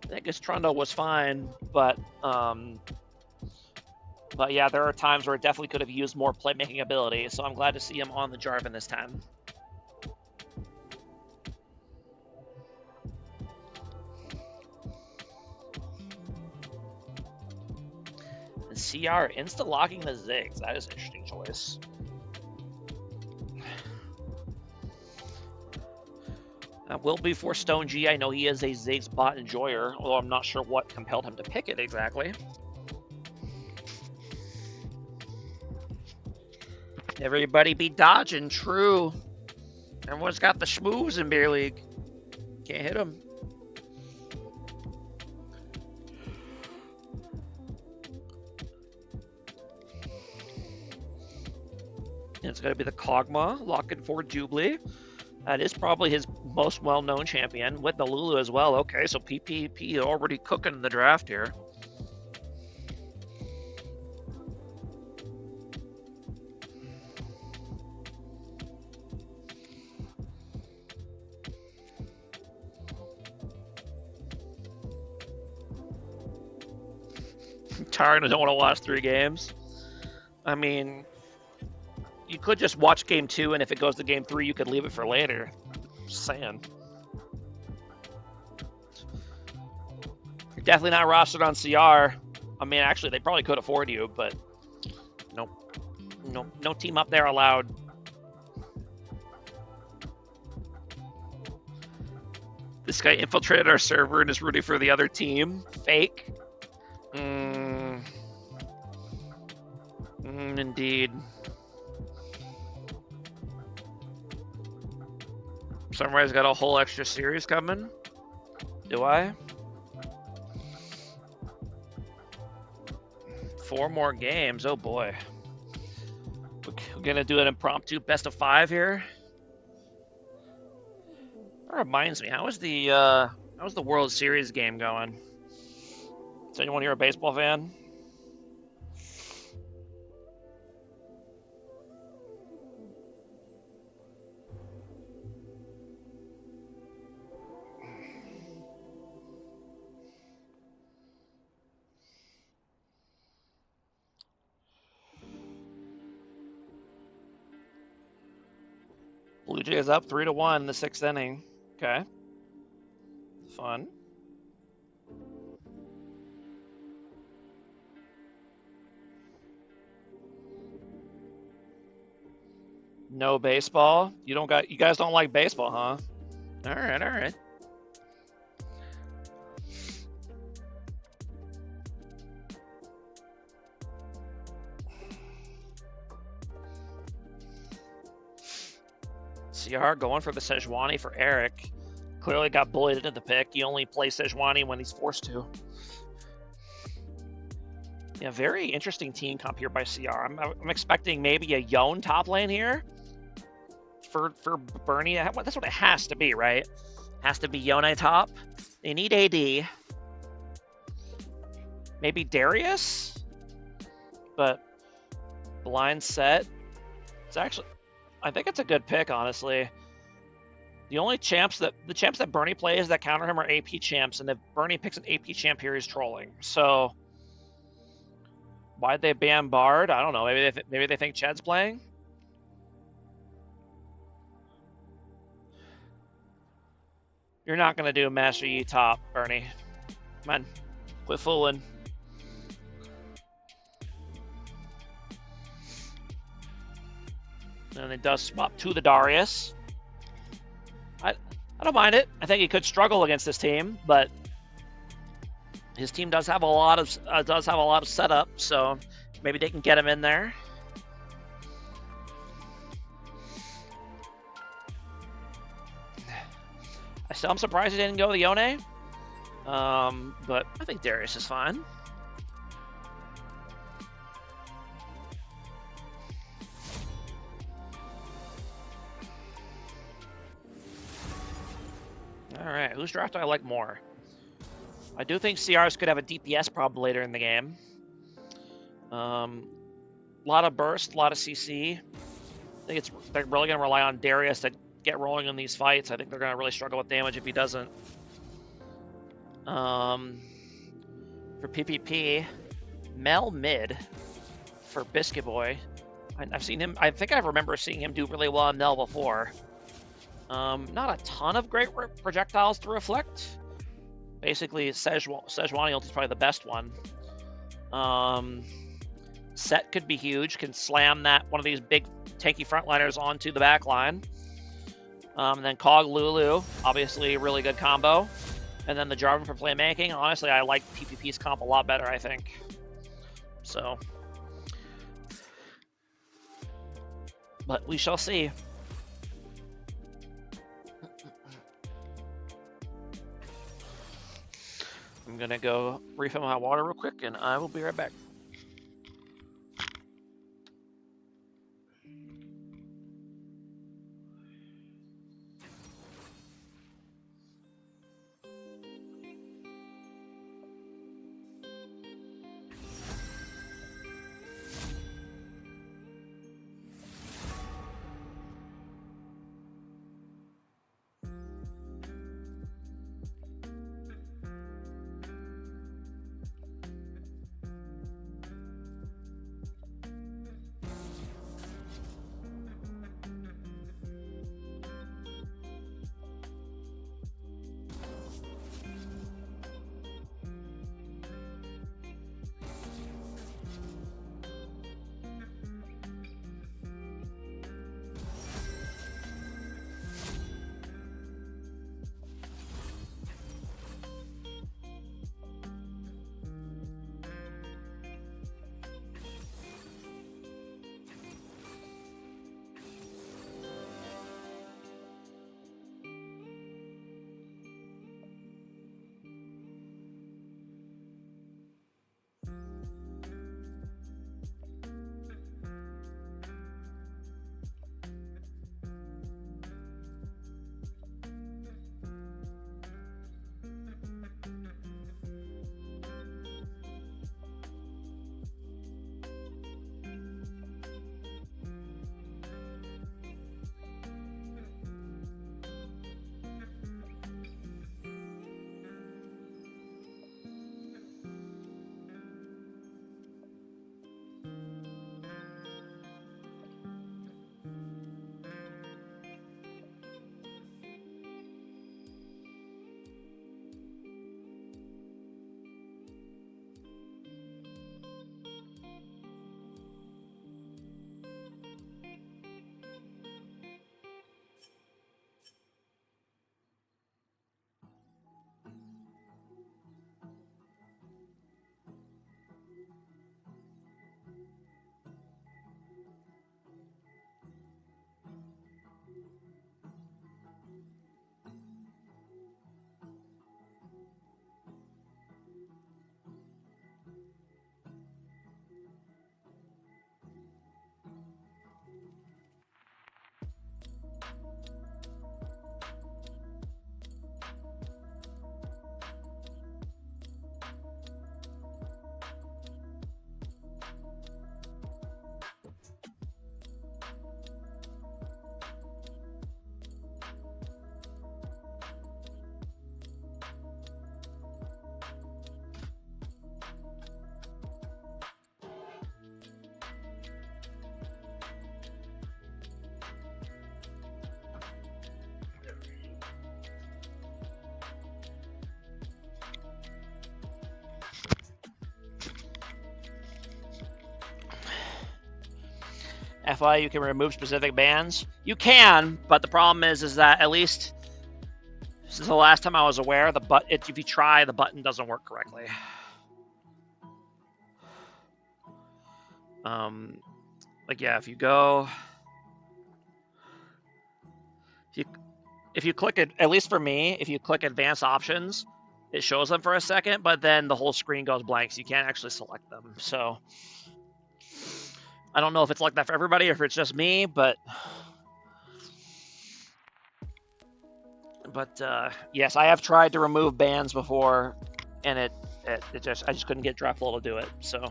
I think his Trundle was fine, but yeah, there are times where it definitely could have used more playmaking ability, so I'm glad to see him on the Jarvan this time. The CR insta-locking the Ziggs. That is an interesting choice. That will be for Stone G. I know he is a Ziggs bot enjoyer, although I'm not sure what compelled him to pick it exactly. Everybody be dodging, true. Everyone's got the schmoves in Beer League. Can't hit them. It's going to be the Kog'Maw, locking for Jubilee. That is probably his most well-known champion, with the Lulu as well. Okay, so PPP already cooking in the draft here. Tired and don't want to watch 3 games. I mean, you could just watch game 2, and if it goes to game 3, you could leave it for later. Just saying. You're definitely not rostered on CR. I mean, actually, they probably could afford you, but nope. No team up there allowed. This guy infiltrated our server and is rooting for the other team. Fake. Indeed. Somebody's got a whole extra series coming. Do I? 4 more games. Oh boy. We're gonna do an impromptu best of 5 here. That reminds me, how's the World Series game going? Is anyone here a baseball fan? Blue Jays up 3-1 in the 6th inning. Okay. Fun. No baseball? You guys don't like baseball, huh? All right. CR going for the Sejuani for Eric. Clearly got bullied into the pick. He only plays Sejuani when he's forced to. Yeah, very interesting team comp here by CR. I'm expecting maybe a Yone top lane here for Bernie. That's what it has to be, right? Has to be Yone top. They need AD. Maybe Darius? But blind set. It's actually, I think it's a good pick, honestly. The champs that Bernie plays that counter him are AP champs, and if Bernie picks an AP champ here, he's trolling. So why'd they ban Bard? I don't know. Maybe they think Chad's playing. You're not gonna do Master Yi top, Bernie. Come on, quit fooling. And it does swap to the Darius. I don't mind it. I think he could struggle against this team, but his team does have a lot of setup, so maybe they can get him in there. I'm surprised he didn't go the Yone, but I think Darius is fine. All right, whose draft do I like more? I do think CRs could have a DPS problem later in the game. A lot of burst, a lot of CC. I think they're really going to rely on Darius to get rolling in these fights. I think they're going to really struggle with damage if he doesn't. For PPP, Mel mid for Biscuit Boy. I've seen him. I think I remember seeing him do really well on Mel before. Not a ton of great projectiles to reflect. Basically, Sejuani ult is probably the best one. Set could be huge. Can slam one of these big tanky frontliners onto the back line. And then Cog Lulu, obviously a really good combo. And then the Jarvan for playmaking. Honestly, I like PPP's comp a lot better, I think. So. But we shall see. I'm gonna go refill my water real quick, and I will be right back. FI, you can remove specific bans. You can, but the problem is that at least since the last time I was aware, if you try, the button doesn't work correctly. Like yeah, if you go, if you click it, at least for me, if you click advanced options, it shows them for a second, but then the whole screen goes blank, so you can't actually select them. So I don't know if it's like that for everybody or if it's just me, but yes, I have tried to remove bans before, and I just couldn't get DraftLol to do it. So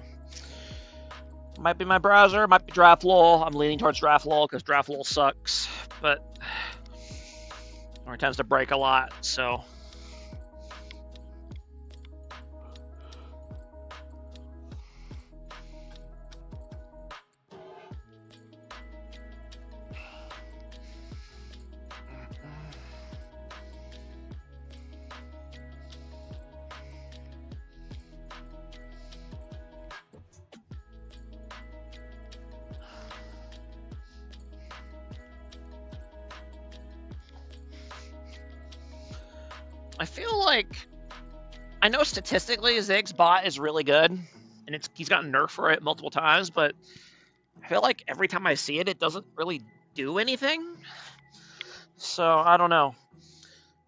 might be my browser, might be DraftLol. I'm leaning towards DraftLol because DraftLol sucks, but or it tends to break a lot. So I feel like I know statistically Zig's bot is really good, and he's gotten nerfed for it multiple times, but I feel like every time I see it, it doesn't really do anything. So I don't know.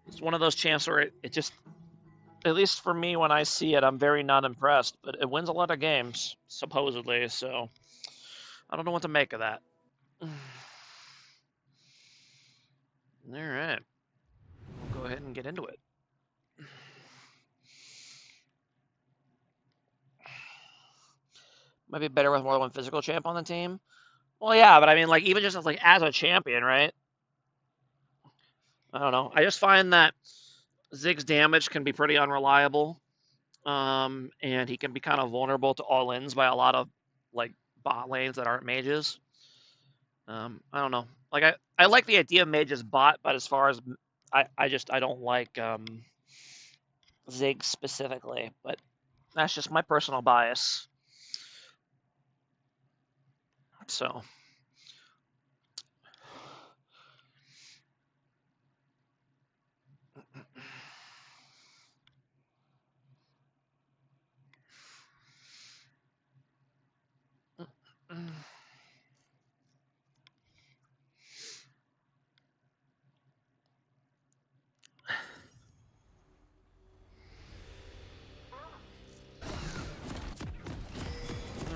It's one of those champs where it just, at least for me, when I see it, I'm very not impressed. But it wins a lot of games, supposedly, so I don't know what to make of that. All right. We'll go ahead and get into it. Might be better with more than one physical champ on the team. Well, yeah, but I mean, like, even just as a champion, right? I don't know. I just find that Zig's damage can be pretty unreliable. And he can be kind of vulnerable to all-ins by a lot of, like, bot lanes that aren't mages. I don't know. Like, I like the idea of mages bot, but as far as I don't like Zig specifically, but that's just my personal bias. So all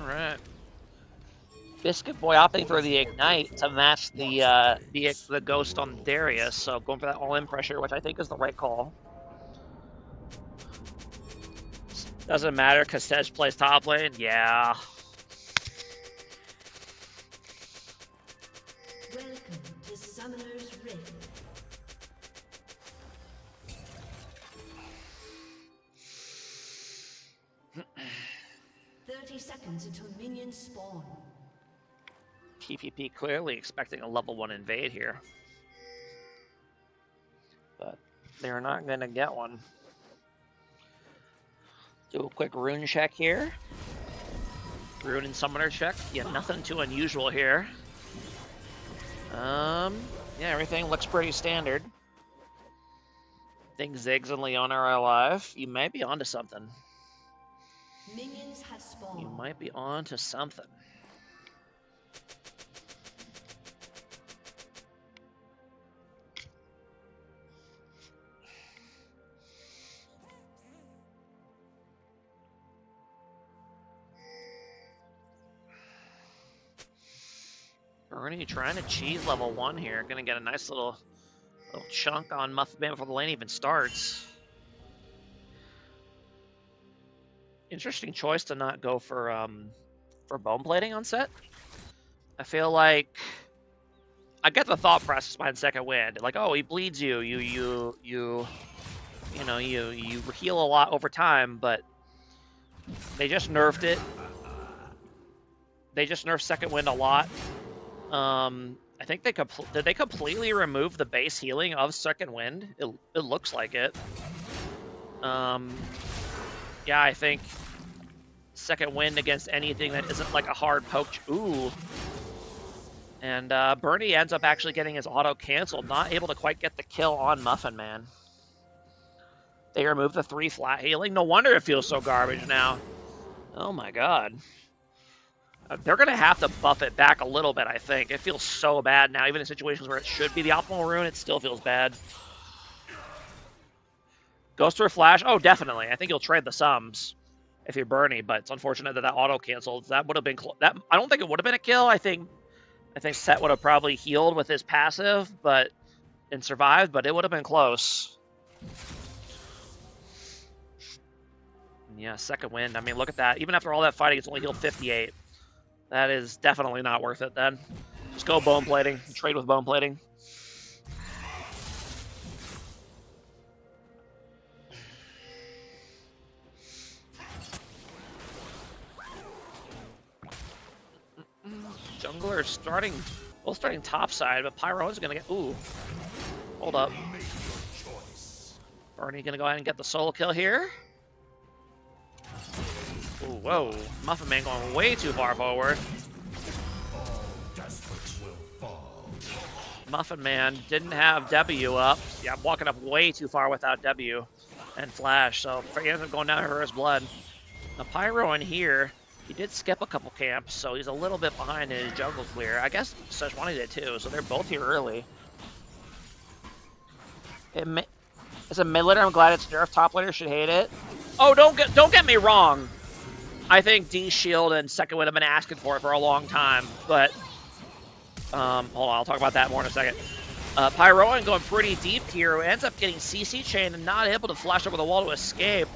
right. Biscuit Boy opting for the Ignite to match the Ghost on Darius, so going for that all-in pressure, which I think is the right call. Doesn't matter because Tej plays top lane. Yeah. Welcome to Summoner's Rift. Seconds until minions spawn. PPP clearly expecting a level 1 invade here. But they're not going to get one. Do a quick rune check here. Rune and summoner check. Yeah, nothing too unusual here. Yeah, everything looks pretty standard. I think Ziggs and Leona are alive. You might be onto something. Minions have spawned. You might be onto something. Bernie trying to cheese level 1 here. Gonna get a nice little chunk on Muffman before the lane even starts. Interesting choice to not go for bone plating on set. I feel like I get the thought process behind Second Wind. Like, oh, he bleeds you. You heal a lot over time, but they just nerfed it. They just nerfed Second Wind a lot. I think did they completely remove the base healing of Second Wind? It looks like it. Yeah, I think Second Wind against anything that isn't like a hard poke. Ooh. And Bernie ends up actually getting his auto canceled, not able to quite get the kill on Muffin Man. They remove the 3 flat healing. No wonder it feels so garbage now. Oh my god. They're going to have to buff it back a little bit, I think. It feels so bad now. Even in situations where it should be the optimal rune, it still feels bad. Goes for a flash? Oh, definitely. I think you'll trade the sums if you're Bernie, but it's unfortunate that that auto canceled. That would have been that. I don't think it would have been a kill. I think Set would have probably healed with his passive, and survived, but it would have been close. Yeah, second wind. I mean, look at that. Even after all that fighting, it's only healed 58. That is definitely not worth it then. Just go bone plating. Trade with bone plating. Jungler starting topside, but Pyro's gonna get. Ooh. Hold up. Bernie gonna go ahead and get the solo kill here. Ooh, whoa. Muffin Man going way too far forward. Muffin Man didn't have W up. Yeah, I'm walking up way too far without W and Flash, so he ends up going down to his blood. The Pyro in here, he did skip a couple camps, so he's a little bit behind in his jungle clear. I guess Sejuani did too, so they're both here early. As a mid laner, I'm glad it's nerfed. Top laner should hate it. Oh, don't get me wrong. I think D Shield and Second Wind have been asking for it for a long time, but hold on, I'll talk about that more in a second. Pyroan going pretty deep here, ends up getting CC chained and not able to flash over the wall to escape.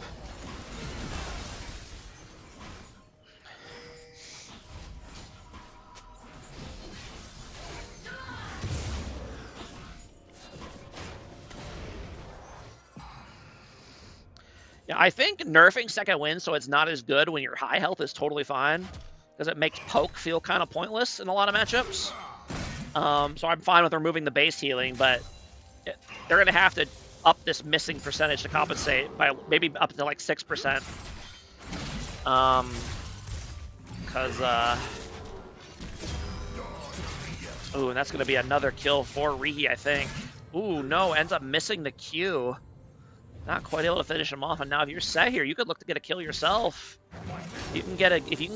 Yeah, I think nerfing Second Wind so it's not as good when your high health is totally fine, because it makes poke feel kind of pointless in a lot of matchups. So I'm fine with removing the base healing, but they're going to have to up this missing percentage to compensate by maybe up to like 6%. Ooh, and that's going to be another kill for Rihi, I think. Ooh, no, ends up missing the Q. Not quite able to finish him off, and now if you're set here, you could look to get a kill yourself. If you can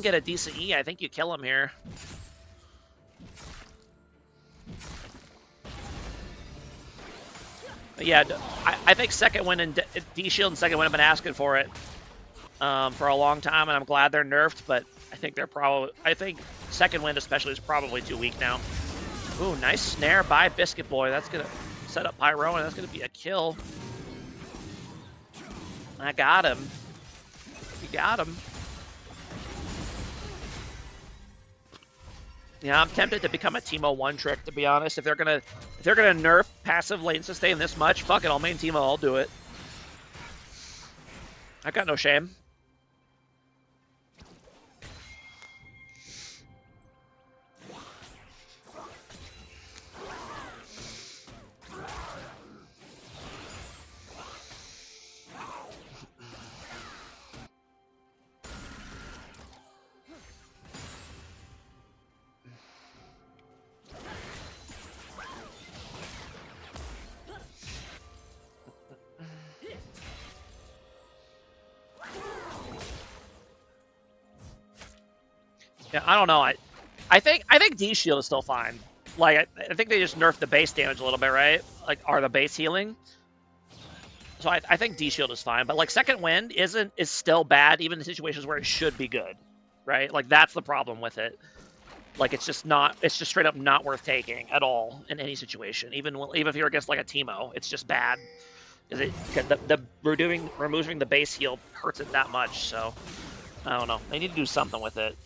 get a decent E, I think you kill him here. But yeah, I think Second Wind and D Shield and Second Wind have been asking for it for a long time, and I'm glad they're nerfed. But I think Second Wind especially is probably too weak now. Ooh, nice snare by Biscuit Boy. That's gonna set up Pyro, and that's gonna be a kill. I got him. You got him. Yeah, I'm tempted to become a Teemo one trick, to be honest. If they're gonna nerf passive lane sustain this much, fuck it, I'll main Teemo, I'll do it. I got no shame. Yeah, I don't know. I think D Shield is still fine. Like I think they just nerfed the base damage a little bit, right? Like, or the base healing. So I think D Shield is fine, but like Second Wind is still bad, even in situations where it should be good, right? Like that's the problem with it. Like it's just straight up not worth taking at all in any situation. Even if you're against like a Teemo, it's just bad. Because removing the base heal hurts it that much. So I don't know. They need to do something with it.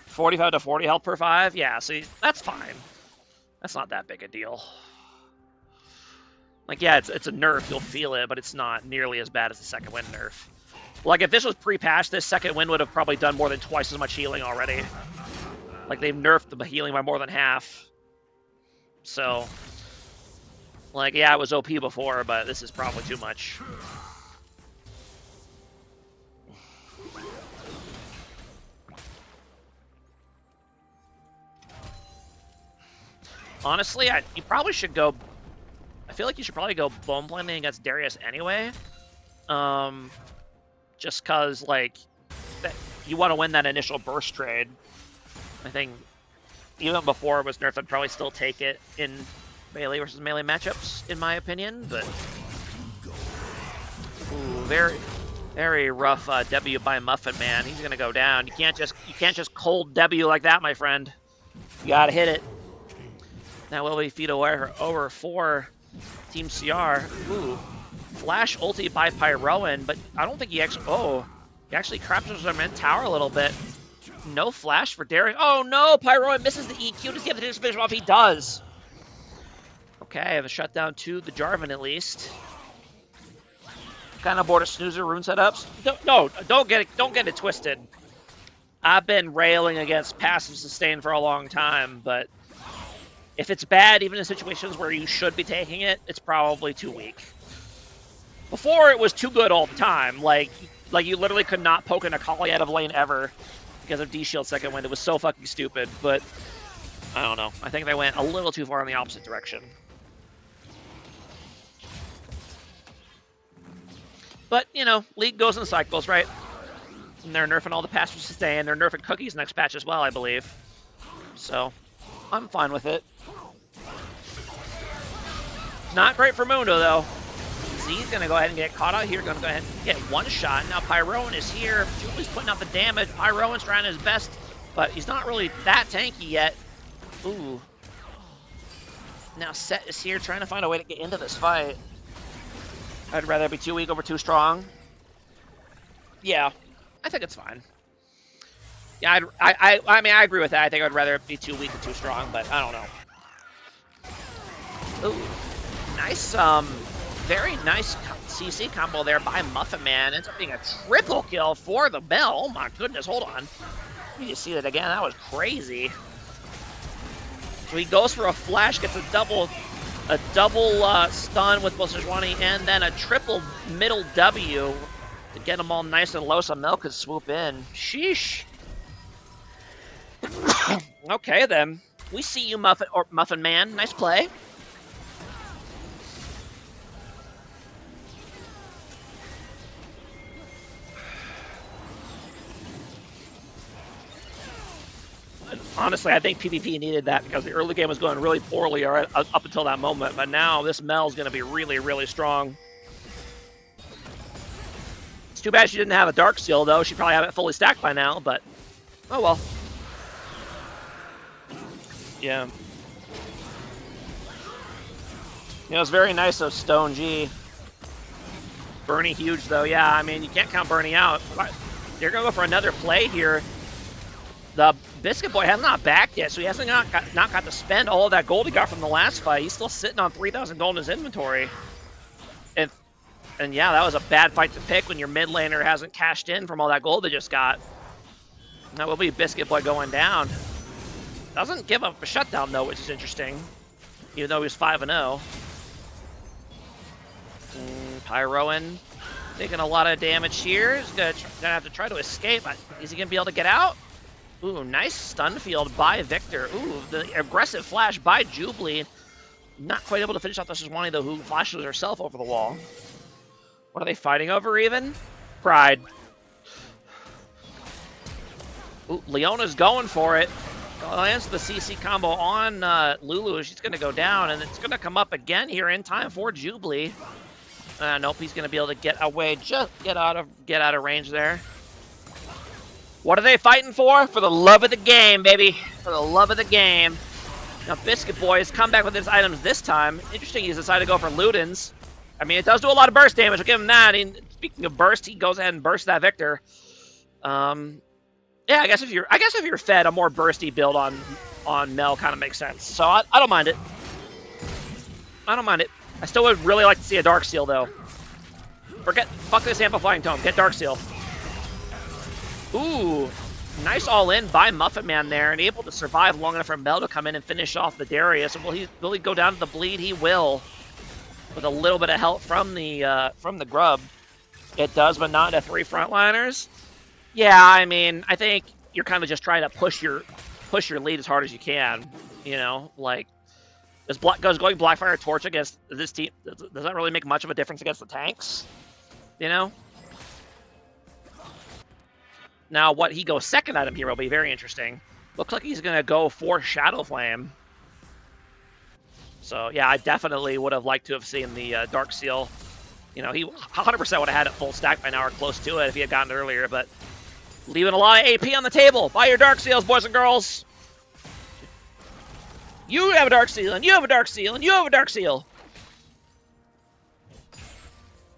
45 to 40 health per 5? Yeah, see, that's fine. That's not that big a deal. Like, yeah, it's a nerf, you'll feel it, but it's not nearly as bad as the Second Wind nerf. Like, if this was pre-patch, this Second Wind would have probably done more than twice as much healing already. Like, they've nerfed the healing by more than half. So, like, yeah, it was OP before, but this is probably too much. Honestly, you probably should go. I feel like you should probably go bone blending against Darius anyway. Just cause like you want to win that initial burst trade. I think even before it was nerfed, I'd probably still take it in melee versus melee matchups, in my opinion. But ooh, very rough W by Muffin Man. He's gonna go down. You can't just cold W like that, my friend. You gotta hit it. Now will we feed over for Team CR? Ooh, flash ulti by Pyroan, but I don't think he actually. Oh, he actually captures him in tower a little bit. No flash for Darius. Oh no, Pyroan misses the EQ. Does he have the finish off? He does. Okay, I have a shutdown to the Jarvan at least. Kind of bored of snoozer rune setups. Don't get it twisted. I've been railing against passive sustain for a long time, but if it's bad, even in situations where you should be taking it, it's probably too weak. Before, it was too good all the time. Like you literally could not poke an Akali out of lane ever because of D-Shield second wind. It was so fucking stupid, but I don't know. I think they went a little too far in the opposite direction. But, you know, League goes in cycles, right? And they're nerfing all the passive sustain. They're nerfing cookies next patch as well, I believe. So, I'm fine with it. Not great for Mundo, though. Z's going to go ahead and get caught out here. Going to go ahead and get one shot. Now Pyroan is here. Julie's putting out the damage. Pyroan's trying his best, but he's not really that tanky yet. Ooh. Now Set is here trying to find a way to get into this fight. I'd rather be too weak over too strong. Yeah, I think it's fine. Yeah, I mean, I agree with that. I think I'd rather be too weak and too strong, but I don't know. Ooh, nice, very nice CC combo there by Muffin Man. Ends up being a triple kill for the Bell. Oh my goodness, hold on. You just see that again. That was crazy. So he goes for a flash, gets a double stun with Sejuani, and then a triple middle W to get them all nice and low so Mel could swoop in. Sheesh. Okay, then. We see you, Muffin Man. Nice play. Honestly, I think PPP needed that because the early game was going really poorly up until that moment, but now this Mel's going to be really, really strong. It's too bad she didn't have a Dark Seal, though. She'd probably have it fully stacked by now, but oh well. Yeah. You know, it's very nice of Stone G. Bernie huge, though. Yeah, I mean, you can't count Bernie out. They're going to go for another play here. The Biscuit Boy has not backed yet, so he hasn't not got to spend all of that gold he got from the last fight. He's still sitting on 3,000 gold in his inventory. And yeah, that was a bad fight to pick when your mid laner hasn't cashed in from all that gold they just got. That will be Biscuit Boy going down. Doesn't give up a shutdown, though, which is interesting. Even though he was 5-0. Pyroan taking a lot of damage here. He's gonna have to try to escape. Is he gonna be able to get out? Ooh, nice stun field by Victor. Ooh, the aggressive flash by Jubilee. Not quite able to finish off the Sejuani, though, who flashes herself over the wall. What are they fighting over, even? Pride. Ooh, Leona's going for it. Lands the CC combo on Lulu. She's going to go down, and it's going to come up again here in time for Jubilee. Nope, he's going to be able to get away, just get out of range there. What are they fighting for? For the love of the game, baby. For the love of the game. Now, Biscuit Boy has come back with his items this time. Interesting, he's decided to go for Ludens. I mean, it does do a lot of burst damage. I'll give him that. And speaking of burst, he goes ahead and bursts that Victor. Yeah, I guess if you're fed, a more bursty build on Mel kind of makes sense. So I don't mind it. I don't mind it. I still would really like to see a Dark Seal, though. Fuck this Amplifying Tome. Get Dark Seal. Ooh, nice all-in by Muffin Man there, and able to survive long enough for Mel to come in and finish off the Darius. And will he go down to the bleed? He will, with a little bit of help from the Grub. It does, but not to 3 frontliners. Yeah, I mean, I think you're kind of just trying to push your lead as hard as you can. You know, like Does going Blackfire Torch against this team, does that really make much of a difference against the tanks? You know? Now, what he goes second item here will be very interesting. Looks like he's going to go for Shadow Flame. So, yeah, I definitely would have liked to have seen the Dark Seal. You know, he 100% would have had it full stack by now or close to it if he had gotten it earlier, but leaving a lot of AP on the table. Buy your Dark Seals, boys and girls. You have a Dark Seal, and you have a Dark Seal, and you have a Dark Seal.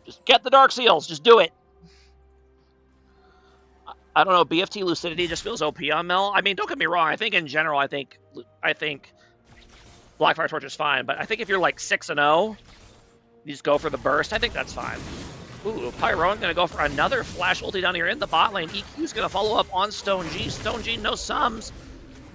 Just get the Dark Seals. Just do it. I don't know. BFT Lucidity just feels OP on Mel. I mean, don't get me wrong. I think in general, I think Blackfire Torch is fine. But I think if you're like 6-0, you just go for the burst. I think that's fine. Ooh, Pyro's going to go for another flash ulti down here in the bot lane. EQ's going to follow up on Stone G. Stone G, no sums.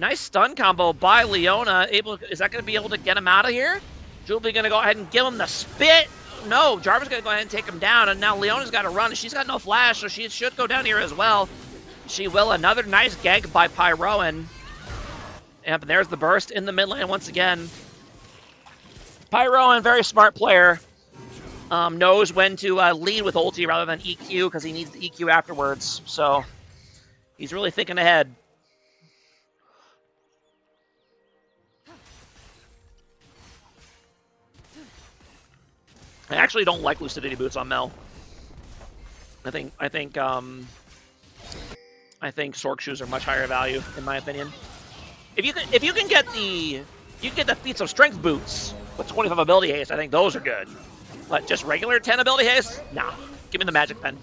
Nice stun combo by Leona. Is that going to be able to get him out of here? Julie going to go ahead and give him the spit. No, Jarvan's going to go ahead and take him down. And now Leona's got to run. She's got no flash, so she should go down here as well. She will. Another nice gank by Pyroan. And there's the burst in the mid lane once again. Pyroan, very smart player. Knows when to lead with ulti rather than EQ because he needs the EQ afterwards. So he's really thinking ahead. I actually don't like Lucidity Boots on Mel. I think Sork shoes are much higher value in my opinion. If you can get the feats of strength boots with 25 ability haste, I think those are good. But just regular 10 ability haste? Nah. Give me the magic pen.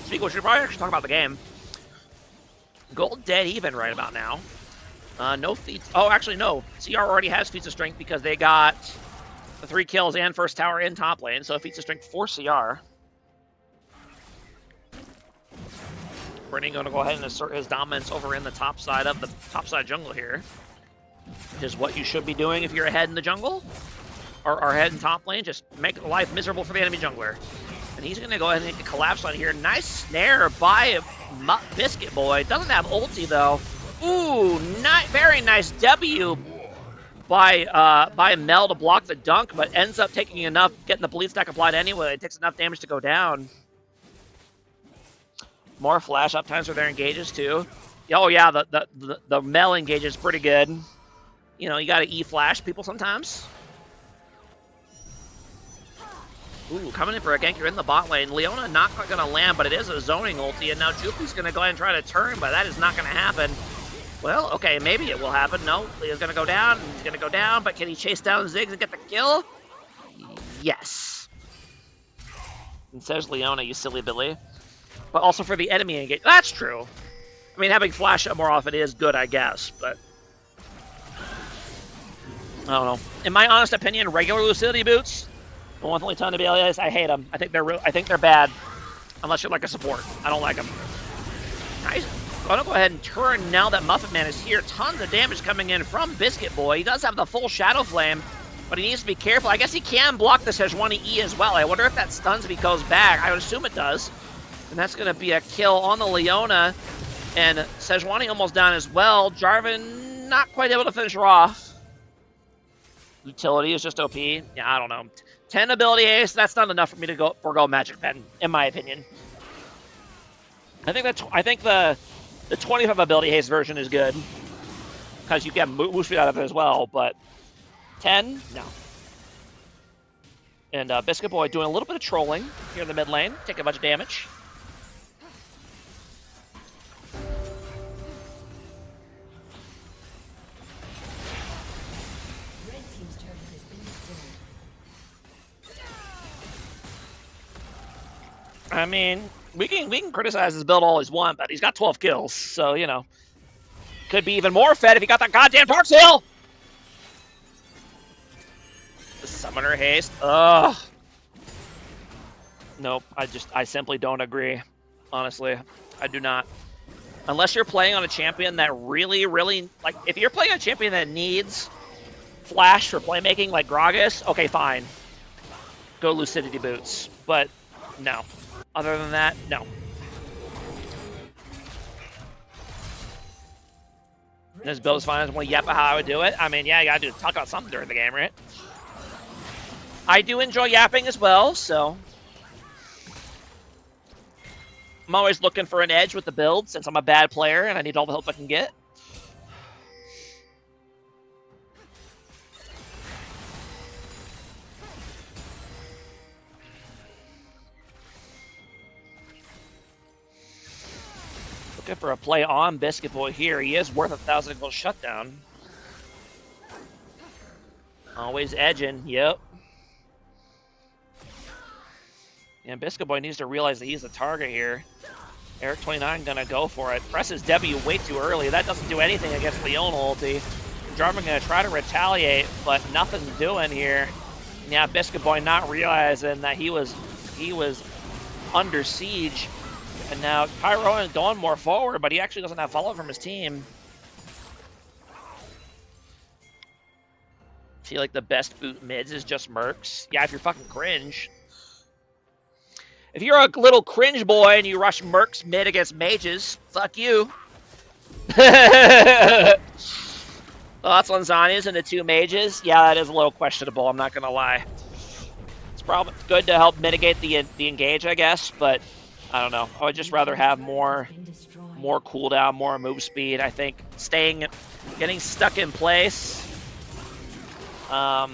Speaking of which, we should probably actually talk about the game. Gold dead even right about now. No feats. Oh, actually, no. CR already has feats of strength because they got the 3 kills and first tower in top lane. So feats of strength for CR. Brennan going to go ahead and assert his dominance over in the top side of the top side jungle here. Which is what you should be doing if you're ahead in the jungle. Or ahead in top lane. Just make life miserable for the enemy jungler. And he's going to go ahead and make a collapse on here. Nice snare by Biscuit Boy. Doesn't have ulti though. Ooh, very nice W by Mel to block the dunk, but ends up taking enough, getting the bleed stack applied anyway. It takes enough damage to go down. More flash up times for their engages too. Oh yeah, the Mel engage is pretty good. You know, you gotta E-flash people sometimes. Ooh, coming in for a gank. You're in the bot lane. Leona not quite gonna land, but it is a zoning ulti, and now Jupi's gonna go ahead and try to turn, but that is not gonna happen. Well, okay, maybe it will happen. No, Leo's gonna go down, and he's gonna go down, but can he chase down Ziggs and get the kill? Yes. And says Leona, you silly Billy. But also for the enemy engage. That's true. I mean, having flash up more often is good, I guess, but I don't know. In my honest opinion, regular Lucidity boots, the one with only ton of BLS, I hate them. I think they're bad, unless you're like a support. I don't like them. Nice. I'm gonna go ahead and turn now that Muffin Man is here. Tons of damage coming in from Biscuit Boy. He does have the full Shadow Flame, but he needs to be careful. I guess he can block the Sejuani E as well. I wonder if that stuns if he goes back. I would assume it does. And that's gonna be a kill on the Leona. And Sejuani almost down as well. Jarvan not quite able to finish her off. Utility is just OP. Yeah, I don't know. 10 ability haste, that's not enough for me to forgo Magic Pen, in my opinion. I think the 25 ability haste version is good. Because you get move speed out of it as well, but 10? No. And Biscuit Boy doing a little bit of trolling here in the mid lane, taking a bunch of damage. I mean, we can criticize his build all he's want, but he's got 12 kills, so, you know. Could be even more fed if he got that goddamn Dark Seal! The Summoner Haste. Ugh. Nope, I simply don't agree. Honestly, I do not. Unless you're playing on a champion that really, like, if you're playing on a champion that needs flash for playmaking, like Gragas, okay, fine. Go Lucidity Boots, but no. Other than that, no. This build is fine. I just want to yap about how I would do it. I mean, yeah, you gotta talk about something during the game, right? I do enjoy yapping as well, so I'm always looking for an edge with the build since I'm a bad player and I need all the help I can get. Looking for a play on Biscuit Boy here. He is worth 1,000 gold shutdown. Always edging, yep. And Biscuit Boy needs to realize that he's the target here. Eric29 gonna go for it. Presses W way too early. That doesn't do anything against Leona ulti. Jarman gonna try to retaliate, but nothing's doing here. Yeah, Biscuit Boy not realizing that he was under siege. And now Pyro is going more forward, but he actually doesn't have follow from his team. I feel like the best boot mids is just Mercs. Yeah, if you're fucking cringe. If you're a little cringe boy and you rush Mercs mid against mages, fuck you. Thoughts on Zhonya's and the 2 mages? Yeah, that is a little questionable, I'm not gonna lie. It's probably good to help mitigate the engage, I guess, but I don't know. I would just rather have more cooldown, more move speed. I think getting stuck in place. I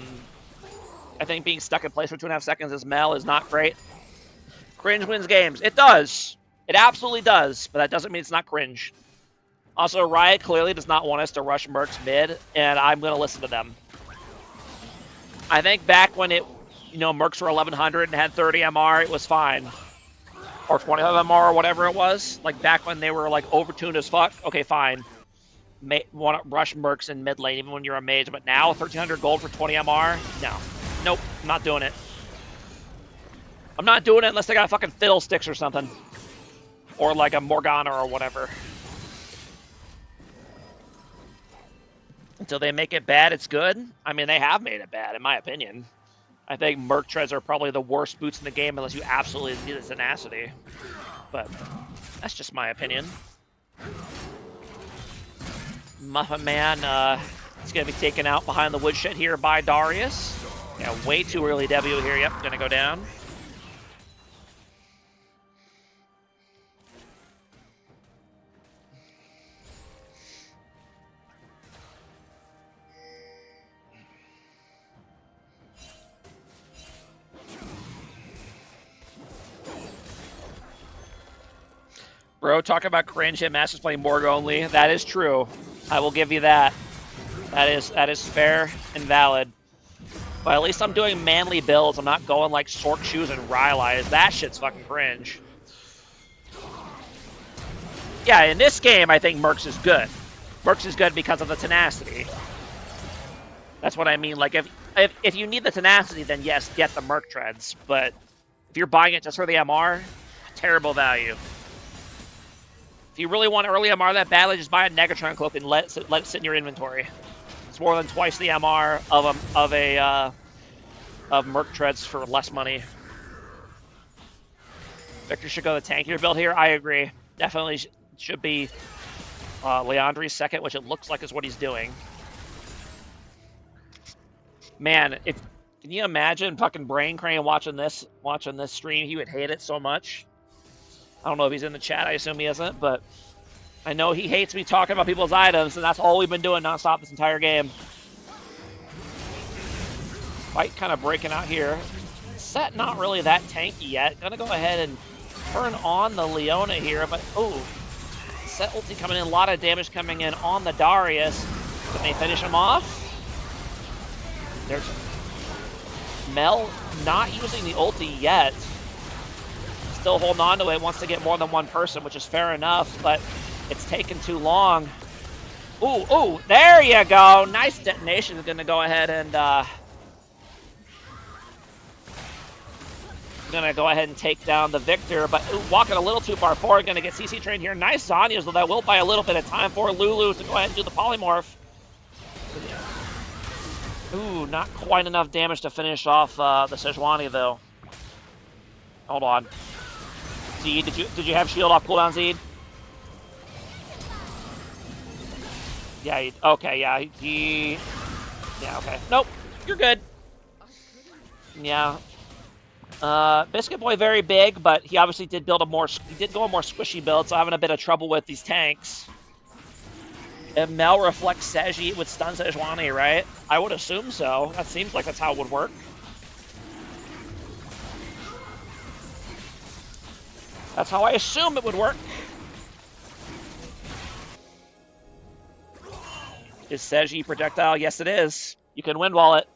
think being stuck in place for 2.5 seconds as Mel is not great. Cringe wins games. It does. It absolutely does, but that doesn't mean it's not cringe. Also, Riot clearly does not want us to rush Mercs mid, and I'm going to listen to them. I think back when Mercs were 1100 and had 30 MR, it was fine. Or 25 MR or whatever it was. Like back when they were like overtuned as fuck. Okay, fine. Want to rush Mercs in mid lane even when you're a mage. But now 1300 gold for 20 MR? No. Nope. I'm not doing it. I'm not doing it unless they got fucking fiddlesticks or something. Or like a Morgana or whatever. Until they make it bad, it's good. I mean, they have made it bad, in my opinion. I think Merc Treads are probably the worst boots in the game unless you absolutely need the tenacity. But that's just my opinion. Muffin Man is going to be taken out behind the woodshed here by Darius. Yeah, way too early W here. Yep, going to go down. Bro, talk about cringe hit Masters playing Morg only. That is true. I will give you that. That is fair and valid. But at least I'm doing manly builds. I'm not going like Sork Shoes and Rylai's. That shit's fucking cringe. Yeah, in this game, I think Mercs is good. Mercs is good because of the tenacity. That's what I mean. Like, if you need the tenacity, then yes, get the Merc Treads. But if you're buying it just for the MR, terrible value. If you really want early MR that badly, just buy a Negatron Cloak and let it sit in your inventory. It's more than twice the MR of Merc Treads for less money. Victor should go the tankier build here. I agree. Definitely should be Leandri's second, which it looks like is what he's doing. Man, can you imagine fucking Brain Crane watching this stream? He would hate it so much. I don't know if he's in the chat. I assume he isn't, but I know he hates me talking about people's items, and that's all we've been doing nonstop this entire game. Fight kind of breaking out here. Set not really that tanky yet. Gonna go ahead and turn on the Leona here, but oh, Set ulti coming in. A lot of damage coming in on the Darius. Can they finish him off? There's Mel not using the ulti yet. Still holding on to it, wants to get more than one person, which is fair enough, but it's taken too long. Ooh, ooh, there you go. Nice detonation. Is going to go ahead and take down the Victor, but ooh, walking a little too far forward. Going to get CC trained here. Nice Zhonya's, though that will buy a little bit of time for Lulu to go ahead and do the polymorph. Ooh, not quite enough damage to finish off the Sejuani, though. Hold on. Zed, did you have shield off cooldown, Zed? Yeah, okay, yeah, yeah, okay. Nope, you're good. Yeah. Biscuit Boy very big, but he obviously did build he did go a more squishy build, so having a bit of trouble with these tanks. If Mel reflects Seji, it would stun Sejuani, right? I would assume so. That seems like that's how it would work. That's how I assume it would work. Is Seji projectile? Yes, it is. You can wind wall it.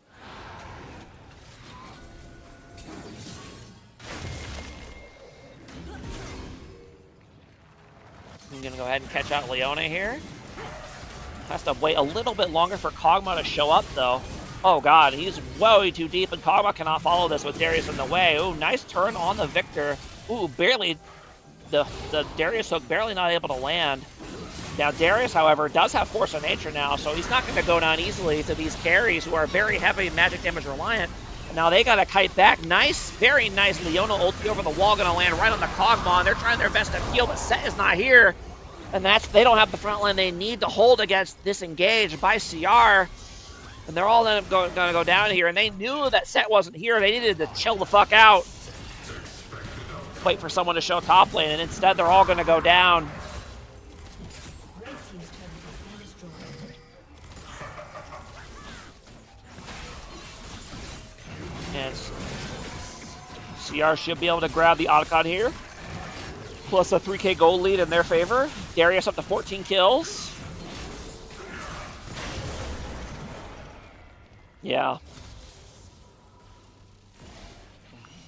I'm going to go ahead and catch out Leona here. Has to wait a little bit longer for Kog'Maw to show up, though. Oh, God, he's way too deep, and Kog'Maw cannot follow this with Darius in the way. Ooh, nice turn on the Victor. Ooh, barely. The Darius hook barely not able to land. Now, Darius, however, does have Force of Nature now, so he's not going to go down easily to these carries who are very heavy magic damage reliant. And now they got to kite back. Nice, very nice Leona ulti over the wall, going to land right on the Kog'Maw, and they're trying their best to peel, but Set is not here. And they don't have the front line they need to hold against disengage by CR. And they're all going to go down here, and they knew that Set wasn't here. They needed to chill the fuck out. Wait for someone to show top lane, and instead they're all going to go down. And CR should be able to grab the Otacon here. Plus a 3k gold lead in their favor. Darius up to 14 kills. Yeah.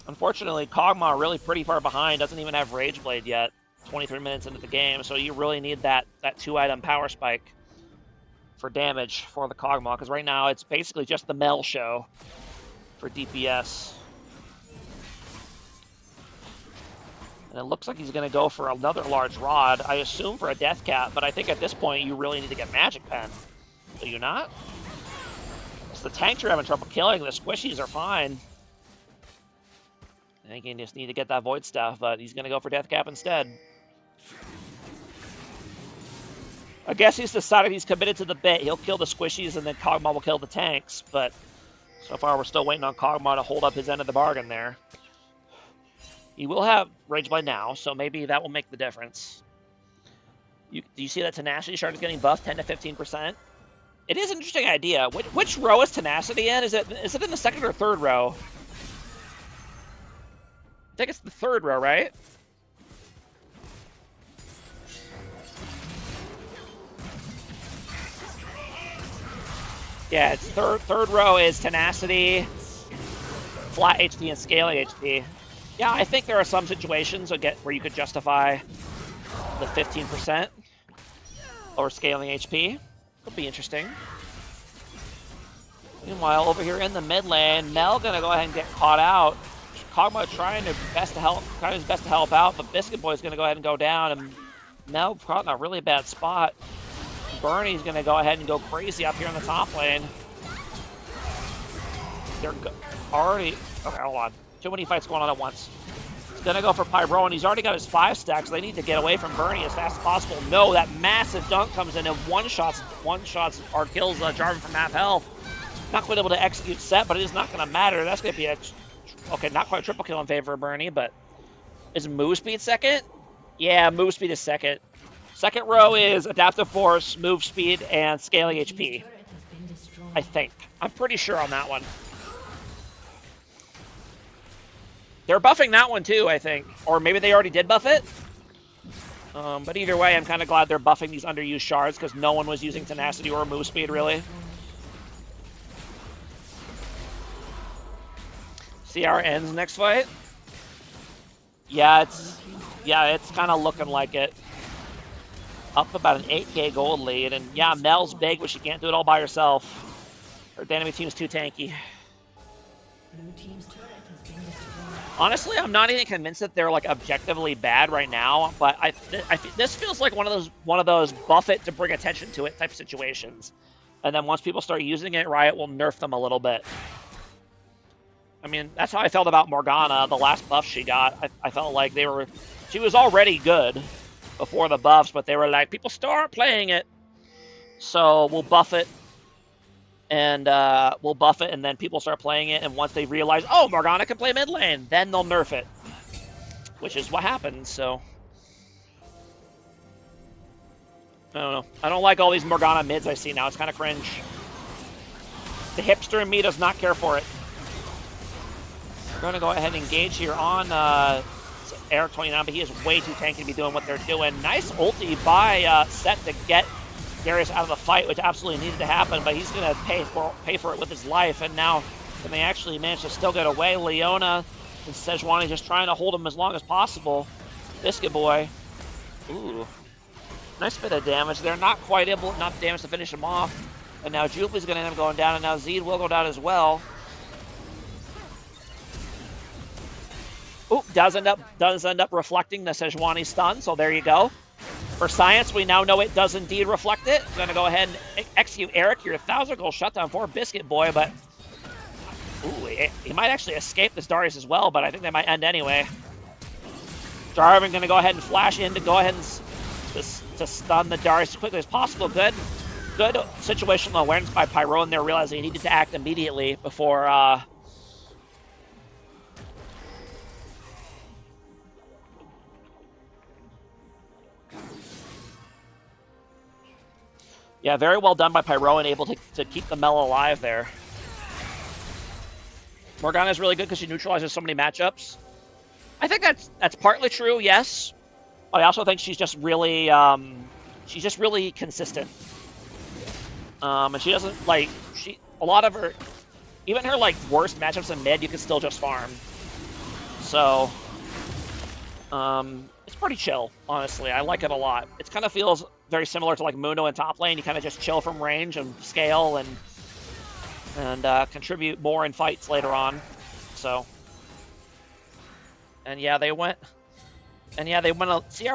Unfortunately, Kog'Maw really pretty far behind. Doesn't even have Rage Blade yet. 23 minutes into the game, so you really need that 2-item power spike for damage for the Kog'Maw, because right now it's basically just the Mel show for DPS. And it looks like he's going to go for another large rod, I assume for a death cap, but I think at this point you really need to get Magic Pen. Do you not? Because the tanks are having trouble killing, the squishies are fine. I think you just need to get that Void Staff, but he's going to go for death cap instead. I guess he's decided he's committed to the bit. He'll kill the squishies and then Kog'Maw will kill the tanks, but so far we're still waiting on Kog'Maw to hold up his end of the bargain there. He will have Rage Blade now, so maybe that will make the difference. Do you see that Tenacity Shard is getting buffed 10 to 15%? It is an interesting idea. Which row is Tenacity in? Is it in the second or third row? I think it's the third row, right? Yeah, it's third row is Tenacity, flat HP, and scaling HP. Yeah, I think there are some situations where you could justify the 15% or scaling HP. Could be interesting. Meanwhile, over here in the mid lane, Mel gonna go ahead and get caught out. Kog'Maw trying his best to help out, but Biscuit Boy's gonna go ahead and go down, and Mel caught in a really bad spot. Bernie's gonna go ahead and go crazy up here in the top lane. They're already okay. Hold on. Too many fights going on at once. He's gonna go for Pyro, and he's already got his 5 stacks. So they need to get away from Bernie as fast as possible. No, that massive dunk comes in and one-shots or kills Jarvan from half health. Not quite able to execute Set, but it is not gonna matter. That's gonna be okay, not quite a triple kill in favor of Bernie, but is move speed second? Yeah, move speed is second. Second row is adaptive force, move speed, and scaling HP. I think. I'm pretty sure on that one. They're buffing that one too, I think. Or maybe they already did buff it. But either way, I'm kind of glad they're buffing these underused shards because no one was using Tenacity or move speed, really. CR ends next fight. Yeah, it's kind of looking like it. Up about an 8k gold lead, and yeah, Mel's big, but she can't do it all by herself. Her enemy team's too tanky. Honestly, I'm not even convinced that they're like objectively bad right now, but this feels like one of those buff it to bring attention to it type situations. And then once people start using it, Riot will nerf them a little bit. I mean, that's how I felt about Morgana, the last buff she got. I felt like she was already good before the buffs, but they were like, people still aren't playing it. So we'll buff it, and then people start playing it, and once they realize, oh, Morgana can play mid lane, then they'll nerf it, which is what happens. So I don't know. I don't like all these Morgana mids I see now. It's kind of cringe. The hipster in me does not care for it. We're going to go ahead and engage here on Eric 29, but he is way too tanky to be doing what they're doing. Nice ulti by Set to get Darius out of the fight, which absolutely needed to happen, but he's going to pay for it with his life, and now can they actually manage to still get away? Leona and Sejuani just trying to hold him as long as possible. Biscuit Boy. Ooh. Nice bit of damage there. Not quite enough damage to finish him off. And now Jubilee's going to end up going down, and now Zed will go down as well. Ooh, does end up reflecting the Sejuani stun, so there you go. For science, we now know it does indeed reflect it. Going to go ahead and execute Eric, your 1,000-goal shutdown for Biscuit Boy, but ooh, he might actually escape this Darius as well, but I think they might end anyway. Jarvan going to go ahead and flash in to go ahead and to stun the Darius as quickly as possible. Good situational awareness by Pyro, and they're realizing he needed to act immediately before yeah, very well done by Pyro and able to keep the Mel alive there. Morgana is really good because she neutralizes so many matchups. I think that's partly true, yes. But I also think she's just really consistent. And she doesn't a lot of her, even her worst matchups in mid, you can still just farm. So it's pretty chill, honestly. I like it a lot. It kind of feels very similar to Mundo in top lane. You kind of just chill from range and scale and contribute more in fights later on. So, and yeah, they went. CR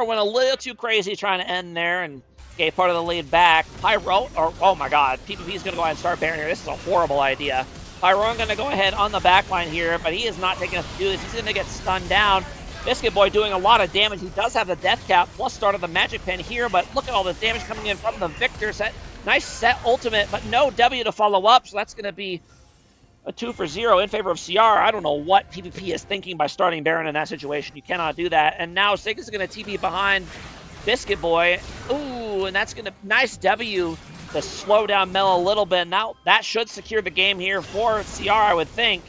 went a little too crazy trying to end there and gave part of the lead back. Pyro, oh my god, PPP is going to go ahead and start Baron here. This is a horrible idea. Pyro going to go ahead on the back line here, but he is not taking enough to do this. He's going to get stunned down. Biscuit Boy doing a lot of damage. He does have the death cap, plus started the magic pen here, but look at all the damage coming in from the Victor set. Nice Set ultimate, but no W to follow up, so that's going to be a 2-for-0 in favor of CR. I don't know what PPP is thinking by starting Baron in that situation. You cannot do that. And now Sig is going to TP behind Biscuit Boy. Ooh, and that's going to... Nice W to slow down Mel a little bit. Now that should secure the game here for CR, I would think.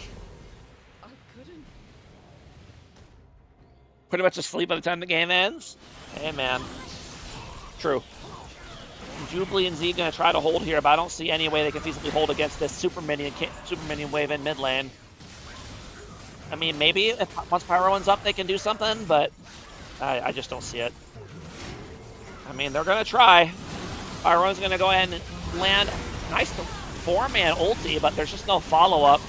Pretty much asleep by the time the game ends. Hey, man. True. Jubilee and Z going to try to hold here, but I don't see any way they can feasibly hold against this super minion wave in mid lane. I mean, maybe once Pyro's up, they can do something, but I just don't see it. I mean, they're going to try. Pyro's going to go ahead and land nice 4-man ulti, but there's just no follow-up.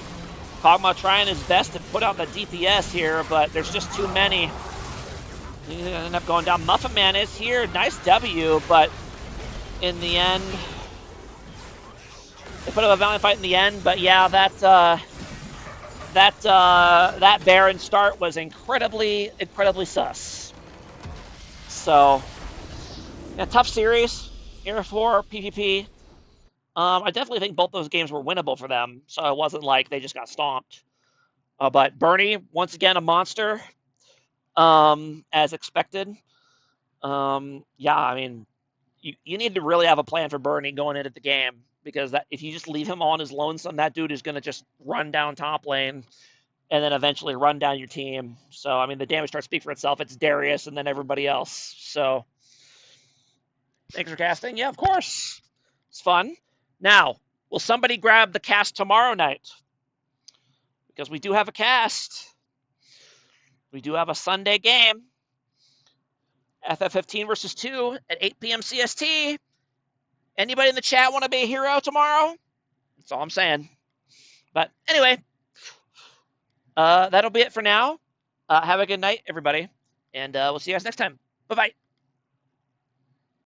Kog'Maw trying his best to put out the DPS here, but there's just too many. He's going to end up going down. Muffin Man is here. Nice W, but in the end, they put up a valiant fight in the end. But yeah, that Baron start was incredibly sus. So, yeah, tough series here for PPP. I definitely think both those games were winnable for them, so it wasn't like they just got stomped. But Bernie, once again, a monster, as expected. Yeah, I mean, you need to really have a plan for Bernie going into the game, because if you just leave him on his lonesome, that dude is going to just run down top lane and then eventually run down your team. So, I mean, the damage starts to speak for itself. It's Darius and then everybody else. So, thanks for casting. Yeah, of course. It's fun. Now, will somebody grab the cast tomorrow night? Because we do have a cast. We do have a Sunday game. FF15 versus 2 at 8 p.m. CST. Anybody in the chat want to be a hero tomorrow? That's all I'm saying. But anyway, that'll be it for now. Have a good night, everybody. And we'll see you guys next time. Bye-bye.